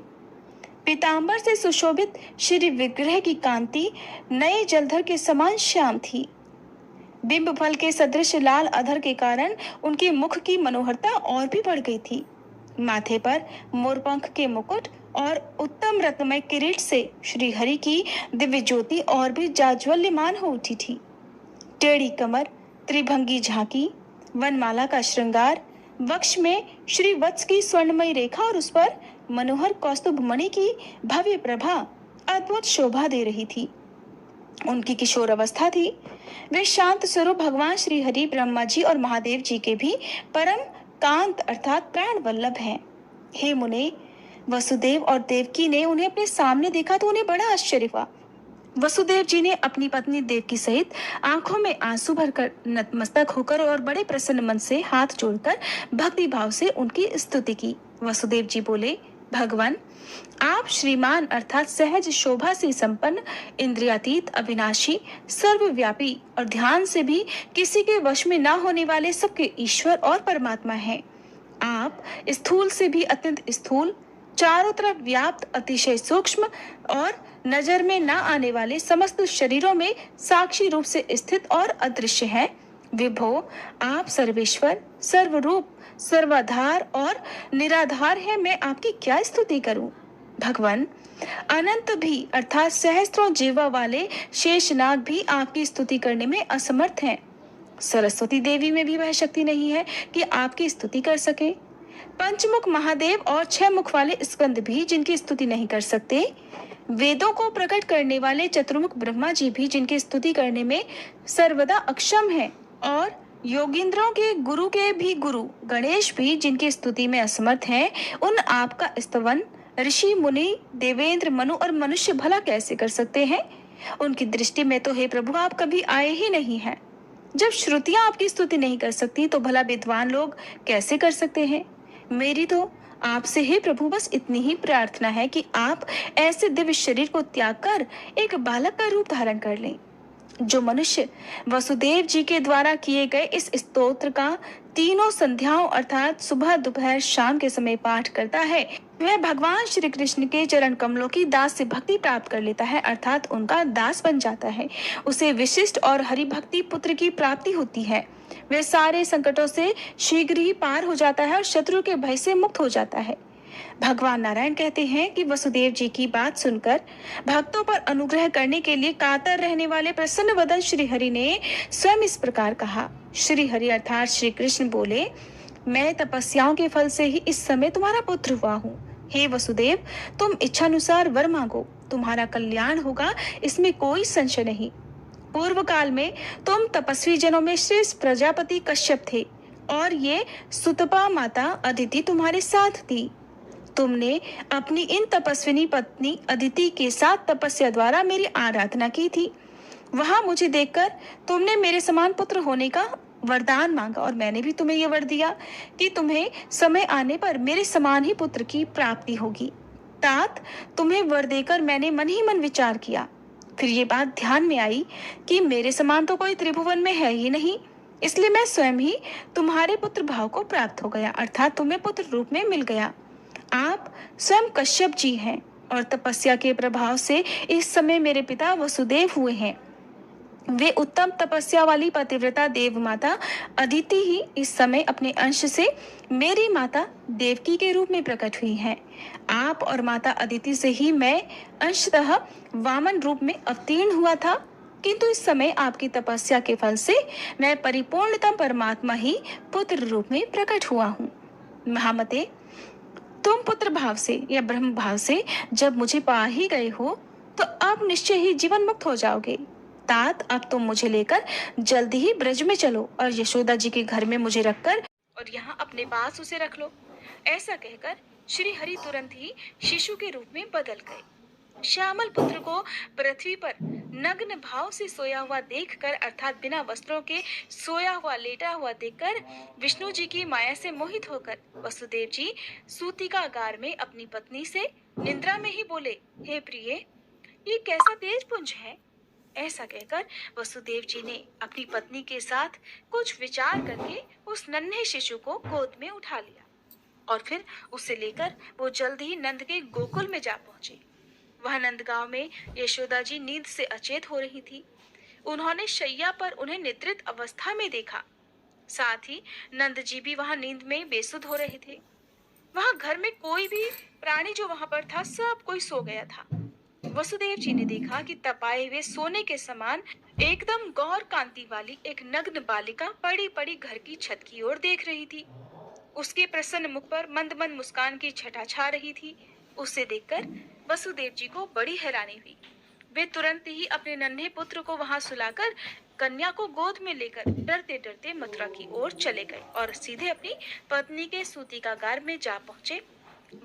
पीतांबर से सुशोभित श्री विग्रह की कांति नए जलधर के समान श्याम थी। बिंब फल के सदृश लाल अधर के कारण उनके मुख की मनोहरता और भी बढ़ गई थी। माथे पर मोरपंख के मुकुट और उत्तम रत्नमय किरीट से श्री हरि की दिव्य ज्योति और भी जाज्वल्यमान हो उठी थी। टेढ़ी कमर, त्रिभंगी झांकी, वनमाला का श्रृंगार, वक्ष में श्री वत्स की स्वर्णमयी रेखा और उस पर मनोहर कौस्तुभ मणि की भव्य प्रभा अद्भुत शोभा दे रही थी। उनकी किशोर अवस्था थी। वे शांत स्वरूप भगवान श्री हरि, ब्रह्मा जी और महादेव जी के भी परम कांत अर्थात प्राण वल्लभ हैं। हे मुने, वसुदेव और देवकी ने उन्हें अपने सामने देखा तो उन्हें बड़ा आश्चर्य हुआ। वसुदेव जी ने अपनी पत्नी देवकी सहित आंखों में आंसू भरकर नतमस्तक होकर और बड़े प्रसन्न मन से हाथ जोड़कर भक्ति भाव से उनकी स्तुति की। वसुदेव जी बोले, भगवान, आप श्रीमान अर्थात सहज शोभा से संपन्न, इंद्रियातीत, अविनाशी, सर्वव्यापी और ध्यान से भी किसी के वश में न होने वाले सबके ईश्वर और परमात्मा हैं। आप स्थूल से भी अत्यंत स्थूल, चारों तरफ व्याप्त, अतिशय सूक्ष्म और नजर में न आने वाले समस्त शरीरों में साक्षी रूप से स्थित और अदृश्य हैं। विभो, आप सर्वेश्वर, सर्वरूप, सर्वाधार और निराधार हैं। मैं आपकी क्या स्तुति करूं? भगवान, अनंत भी अर्थात सहस्त्रों जीवा वाले शेषनाग भी आपकी स्तुति करने में असमर्थ हैं। सरस्वती देवी में भी वह शक्ति नहीं है कि आपकी स्तुति कर सके। पंचमुख महादेव और 6 मुख वाले स्कंद भी जिनकी स्तुति नहीं कर सकते। वेदों को प्रकट करने वाले चतुर्मुख ब्रह्मा जी भी जिनकी स्तुति करने में सर्वदा अक्षम हैं, और योगींद्रों के भी गुरु गणेश भी जिनकी स्तुति में असमर्थ हैं। उन आपका स्तवन ऋषि, मुनि, देवेंद्र, मनु और मनुष्य भला कैसे कर सकते हैं? उनकी दृष्टि में तो हे प्रभु आप कभी आए ही नहीं हैं। जब श्रुतियां आपकी स्तुति नहीं कर सकती तो भला विद्वान लोग कैसे कर सकते हैं? मेरी तो आपसे हे प्रभु बस इतनी ही प्रार्थना है कि आप ऐसे दिव्य शरीर को त्याग कर एक बालक का रूप धारण कर लें। जो मनुष्य वसुदेव जी के द्वारा किए गए इस स्तोत्र का तीनों संध्याओं अर्थात सुबह, दोपहर, शाम के समय पाठ करता है, वह भगवान श्री कृष्ण के चरण कमलों की दास से भक्ति प्राप्त कर लेता है अर्थात उनका दास बन जाता है। उसे विशिष्ट और हरि भक्ति पुत्र की प्राप्ति होती है। वह सारे संकटों से शीघ्र ही पार हो जाता है और शत्रु के भय से मुक्त हो जाता है। भगवान नारायण कहते हैं कि वसुदेव जी की बात सुनकर भक्तों पर अनुग्रह करने के लिए कातर रहने वाले प्रसन्न वदन श्री हरि ने स्वयं इस प्रकार कहा। श्री हरि अर्थात श्री कृष्ण बोले, मैं तपस्याओं के फल से ही इस समय तुम्हारा पुत्र हुआ हूँ। हे वसुदेव, तुम इच्छानुसार वर मांगो, तुम्हारा कल्याण होगा, इसमें कोई संशय नहीं। पूर्व काल में तुम तपस्वी जनों में श्रेष्ठ प्रजापति कश्यप थे और ये सुतपा माता अदिति तुम्हारे साथ थी। तुमने अपनी इन तपस्विनी पत्नी अदिति के साथ तपस्या द्वारा मेरी आराधना की थी। वहां मुझे देखकर तुमने मेरे समान पुत्र होने का वरदान मांगा और मैंने भी तुम्हें यह वर दिया कि तुम्हें समय आने पर मेरे समान ही पुत्र की प्राप्ति होगी। तात, तुम्हें वर देकर मैंने मन ही मन विचार किया। फिर ये बात ध्यान में आई कि मेरे समान तो कोई त्रिभुवन में है ही नहीं, इसलिए मैं स्वयं ही तुम्हारे पुत्र भाव को प्राप्त हो गया अर्थात तुम्हें पुत्र रूप में मिल गया। आप स्वयं कश्यप जी हैं और तपस्या के प्रभाव से इस समय मेरे पिता वसुदेव हुए हैं। वे उत्तम तपस्या वाली पतिव्रता देव माता अदिति ही इस समय अपने अंश से मेरी माता देवकी के रूप में प्रकट हुई हैं। आप और माता अदिति से ही मैं अंशतः वामन रूप में अवतीर्ण हुआ था, किंतु इस समय आपकी तपस्या के फल से मैं परिपूर्णतम परमात्मा ही पुत्र रूप में प्रकट हुआ हूँ। महामते, तुम पुत्र भाव से या ब्रह्म भाव से जब मुझे पा ही गए हो तो अब निश्चय ही जीवन मुक्त हो जाओगे। तात, अब तुम मुझे लेकर जल्दी ही ब्रज में चलो और यशोदा जी के घर में मुझे रखकर और यहाँ अपने पास उसे रख लो। ऐसा कहकर श्री हरि तुरंत ही शिशु के रूप में बदल गए। श्यामल पुत्र को पृथ्वी पर नग्न भाव से सोया हुआ देखकर अर्थात बिना वस्त्रों के सोया हुआ लेटा हुआ देखकर विष्णु जी की माया से मोहित होकर वसुदेव जी सूतिकागार में अपनी पत्नी से निद्रा में ही बोले, हे प्रिय, ये कैसा तेज पुंज है? ऐसा कहकर वसुदेव जी ने अपनी पत्नी के साथ कुछ विचार करके उस नन्हे शिशु को गोद में उठा लिया और फिर उसे लेकर वो जल्द ही नंद के गोकुल में जा पहुंचे। वह नंदगांव में यशोदा जी नींद से अचेत हो रही थी। उन्होंने शैया पर उन्हें निद्रित अवस्था में देखा। साथ ही नंद जी भी वहां नींद में बेसुध हो रहे थे। वहां घर में कोई भी प्राणी जो वहां पर था सब कोई सो गया था। वसुदेव जी ने देखा कि तपाए हुए सोने के समान एकदम गौर कांति वाली एक नग्न बालिका पड़ी पड़ी घर की छत की ओर देख रही थी। उसके प्रसन्न मुख पर मंद मंद मुस्कान की छटा छा रही थी। उसे देखकर वसुदेव जी को बड़ी हैरानी हुई। वे तुरंत ही अपने नन्हे पुत्र को वहां सुलाकर कन्या को गोद में लेकर डरते डरते मथुरा की ओर चले गए और सीधे अपनी पत्नी के सूतिकागार में जा पहुंचे।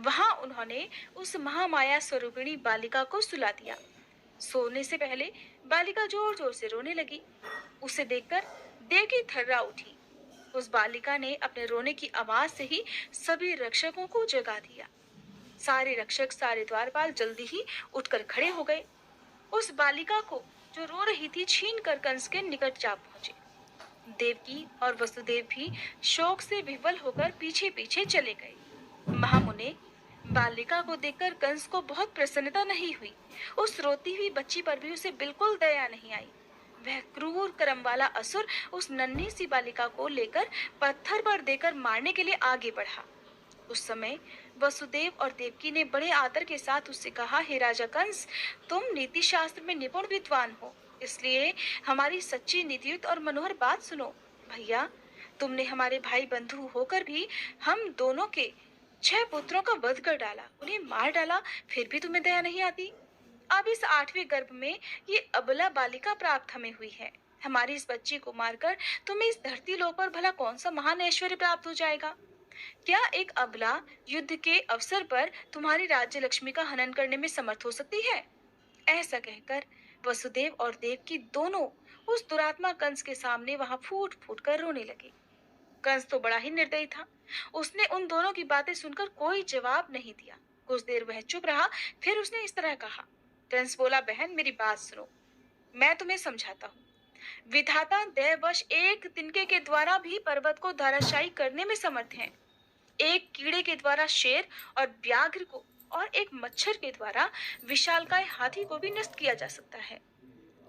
वहां उन्होंने उस महामाया स्वरूपिणी बालिका को सुला दिया। सोने से पहले बालिका जोर जोर से रोने लगी। उसे देखकर देवकी थर्रा उठी। उस बालिका ने अपने रोने की आवाज से ही सभी रक्षकों को जगा दिया। सारे रक्षक, सारे द्वारपाल जल्दी ही उठकर खड़े हो गए। उस बालिका को जो रो रही थी छीन कर कंस के निकट जा पहुंचे। देवकी और वसुदेव भी शोक से विह्वल होकर पीछे पीछे चले गए। महामुने, बालिका को देखकर कंस को बहुत प्रसन्नता नहीं हुई। उस रोती हुई बच्ची पर भी उसे बिल्कुल दया नहीं आई। वह क्रूर कर्म वाला असुर उस नन्ही सी बालिका को लेकर पत्थर पर देकर मारने के लिए आगे बढ़ा। उस समय वसुदेव और देवकी ने बड़े आदर के साथ उससे कहा, हे राजा कंस, तुम नीति शास्त्र में निपुण विद्वान हो, इसलिए हमारी सच्ची नीतियुक्त और मनोहर बात सुनो। भैया, तुमने हमारे भाई बंधु होकर भी हम दोनों के 6 पुत्रों का वध कर डाला, उन्हें मार डाला, फिर भी तुम्हें दया नहीं आती। अब इस 8वें गर्भ में ये अबला बालिका प्राप्त हमें हुई है। हमारी इस बच्ची को मारकर तुम्हें इस धरती लोक पर भला कौन सा महान ऐश्वर्य प्राप्त हो जाएगा? क्या एक अबला युद्ध के अवसर पर तुम्हारी राज्य लक्ष्मी का हनन करने में समर्थ हो सकती है? ऐसा कहकर वसुदेव और देवकी दोनों उस दुरात्मा कंस के सामने वहां फूट फूट कर रोने लगे। कंस तो बड़ा ही निर्दयी था। उसने उन दोनों की बातें सुनकर कोई जवाब नहीं दिया। कुछ देर वह चुप रहा, फिर उसने इस तरह कहा। कंस बोला, बहन मेरी बात सुनो, मैं तुम्हें समझाता हूँ। विधाता दैववश एक तिनके के द्वारा भी पर्वत को धराशायी करने में समर्थ हैं। एक कीड़े के द्वारा शेर और व्याघ्र को और एक मच्छर के द्वारा विशालकाय हाथी को भी नष्ट किया जा सकता है।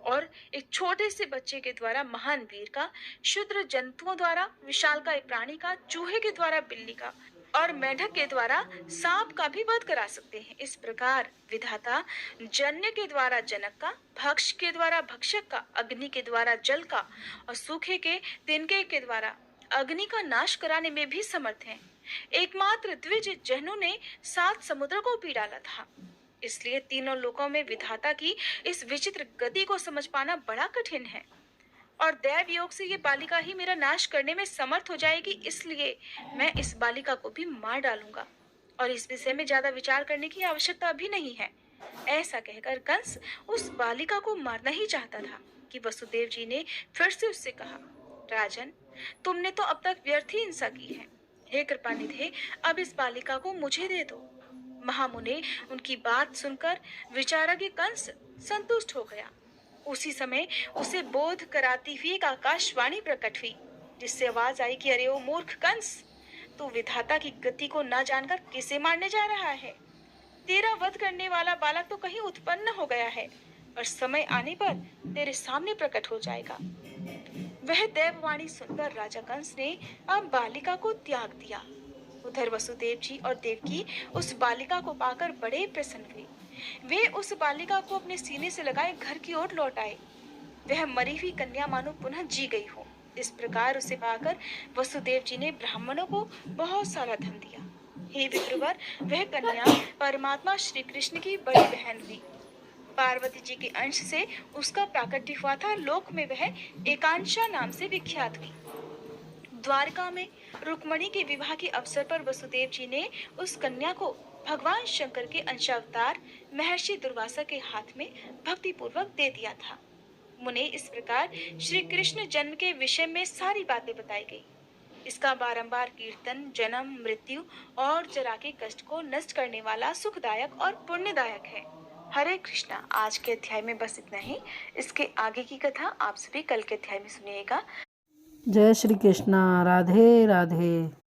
और एक छोटे से बच्चे के द्वारा महान वीर का, क्षुद्र जंतुओं द्वारा विशालकाय प्राणी का, चूहे के द्वारा बिल्ली का और मेढक के द्वारा सांप का भी वध करा सकते हैं। इस प्रकार विधाता जन्य के द्वारा जनक का, भक्ष के द्वारा भक्षक का, अग्नि के द्वारा जल का और सूखे के तिनके के द्वारा अग्नि का नाश कराने में भी समर्थ हैं। एकमात्र द्विज जहनु ने 7 समुद्र को पी डाला था। इसलिए तीनों लोकों में विधाता की इस विचित्र गति को समझ पाना बड़ा कठिन है। और दैव योग से ये बालिका ही मेरा नाश करने में समर्थ हो जाएगी, इसलिए मैं इस बालिका को भी मार डालूंगा और इस विषय में ज्यादा विचार करने की आवश्यकता अभी नहीं है। ऐसा कहकर कंस उस बालिका को मारना ही चाहता था कि वसुदेव जी ने फिर से उससे कहा, राजन, तुमने तो अब तक व्यर्थ ही हिंसा की है। हे कृपानिधे, अब इस बालिका को मुझे दे दो। महामुने उनकी बात सुनकर विचारज्ञ कंस संतुष्ट हो गया। उसी समय उसे बोध कराती हुई एक आकाशवाणी प्रकट हुई, जिससे आवाज आई कि अरे ओ मूर्ख कंस, तू विधाता की गति को न जानकर किसे मारने जा रहा है? तेरा वध करने वाला बालक तो कहीं उत्पन्न हो गया है और समय आने पर तेरे सामने प्रकट हो जाएगा। वह देववाणी सुनकर राजा कंस ने अब बालिका को त्याग दिया। उधर वसुदेव जी और देवकी उस बालिका को पाकर बड़े प्रसन्न हुए। वे उस बालिका को अपने सीने से लगाए घर की ओर लौट आए। वह मरी हुई कन्या मानो पुनः जी गई हो। इस प्रकार उसे पाकर वसुदेव जी ने ब्राह्मणों को बहुत सारा धन दिया। हे विप्रवर, वह कन्या परमात्मा श्री कृष्ण की बड़ी बहन हुई। पार्वती जी के अंश से उसका प्राकट्य हुआ था। लोक में वह एकांशा नाम से विख्यात हुई। द्वारका में रुक्मणी के विवाह के अवसर पर वसुदेव जी ने उस कन्या को भगवान शंकर के अंशावतार महर्षि दुर्वासा के हाथ में भक्ति पूर्वक दे दिया था। मुने, इस प्रकार श्री कृष्ण जन्म के विषय में सारी बातें बताई गई। इसका बारंबार कीर्तन जन्म, मृत्यु और जरा के कष्ट को नष्ट करने वाला सुखदायक और पुण्यदायक है। हरे कृष्णा। आज के अध्याय में बस इतना ही। इसके आगे की कथा आप सभी कल के अध्याय में सुनिएगा। जय श्री कृष्णा। राधे राधे।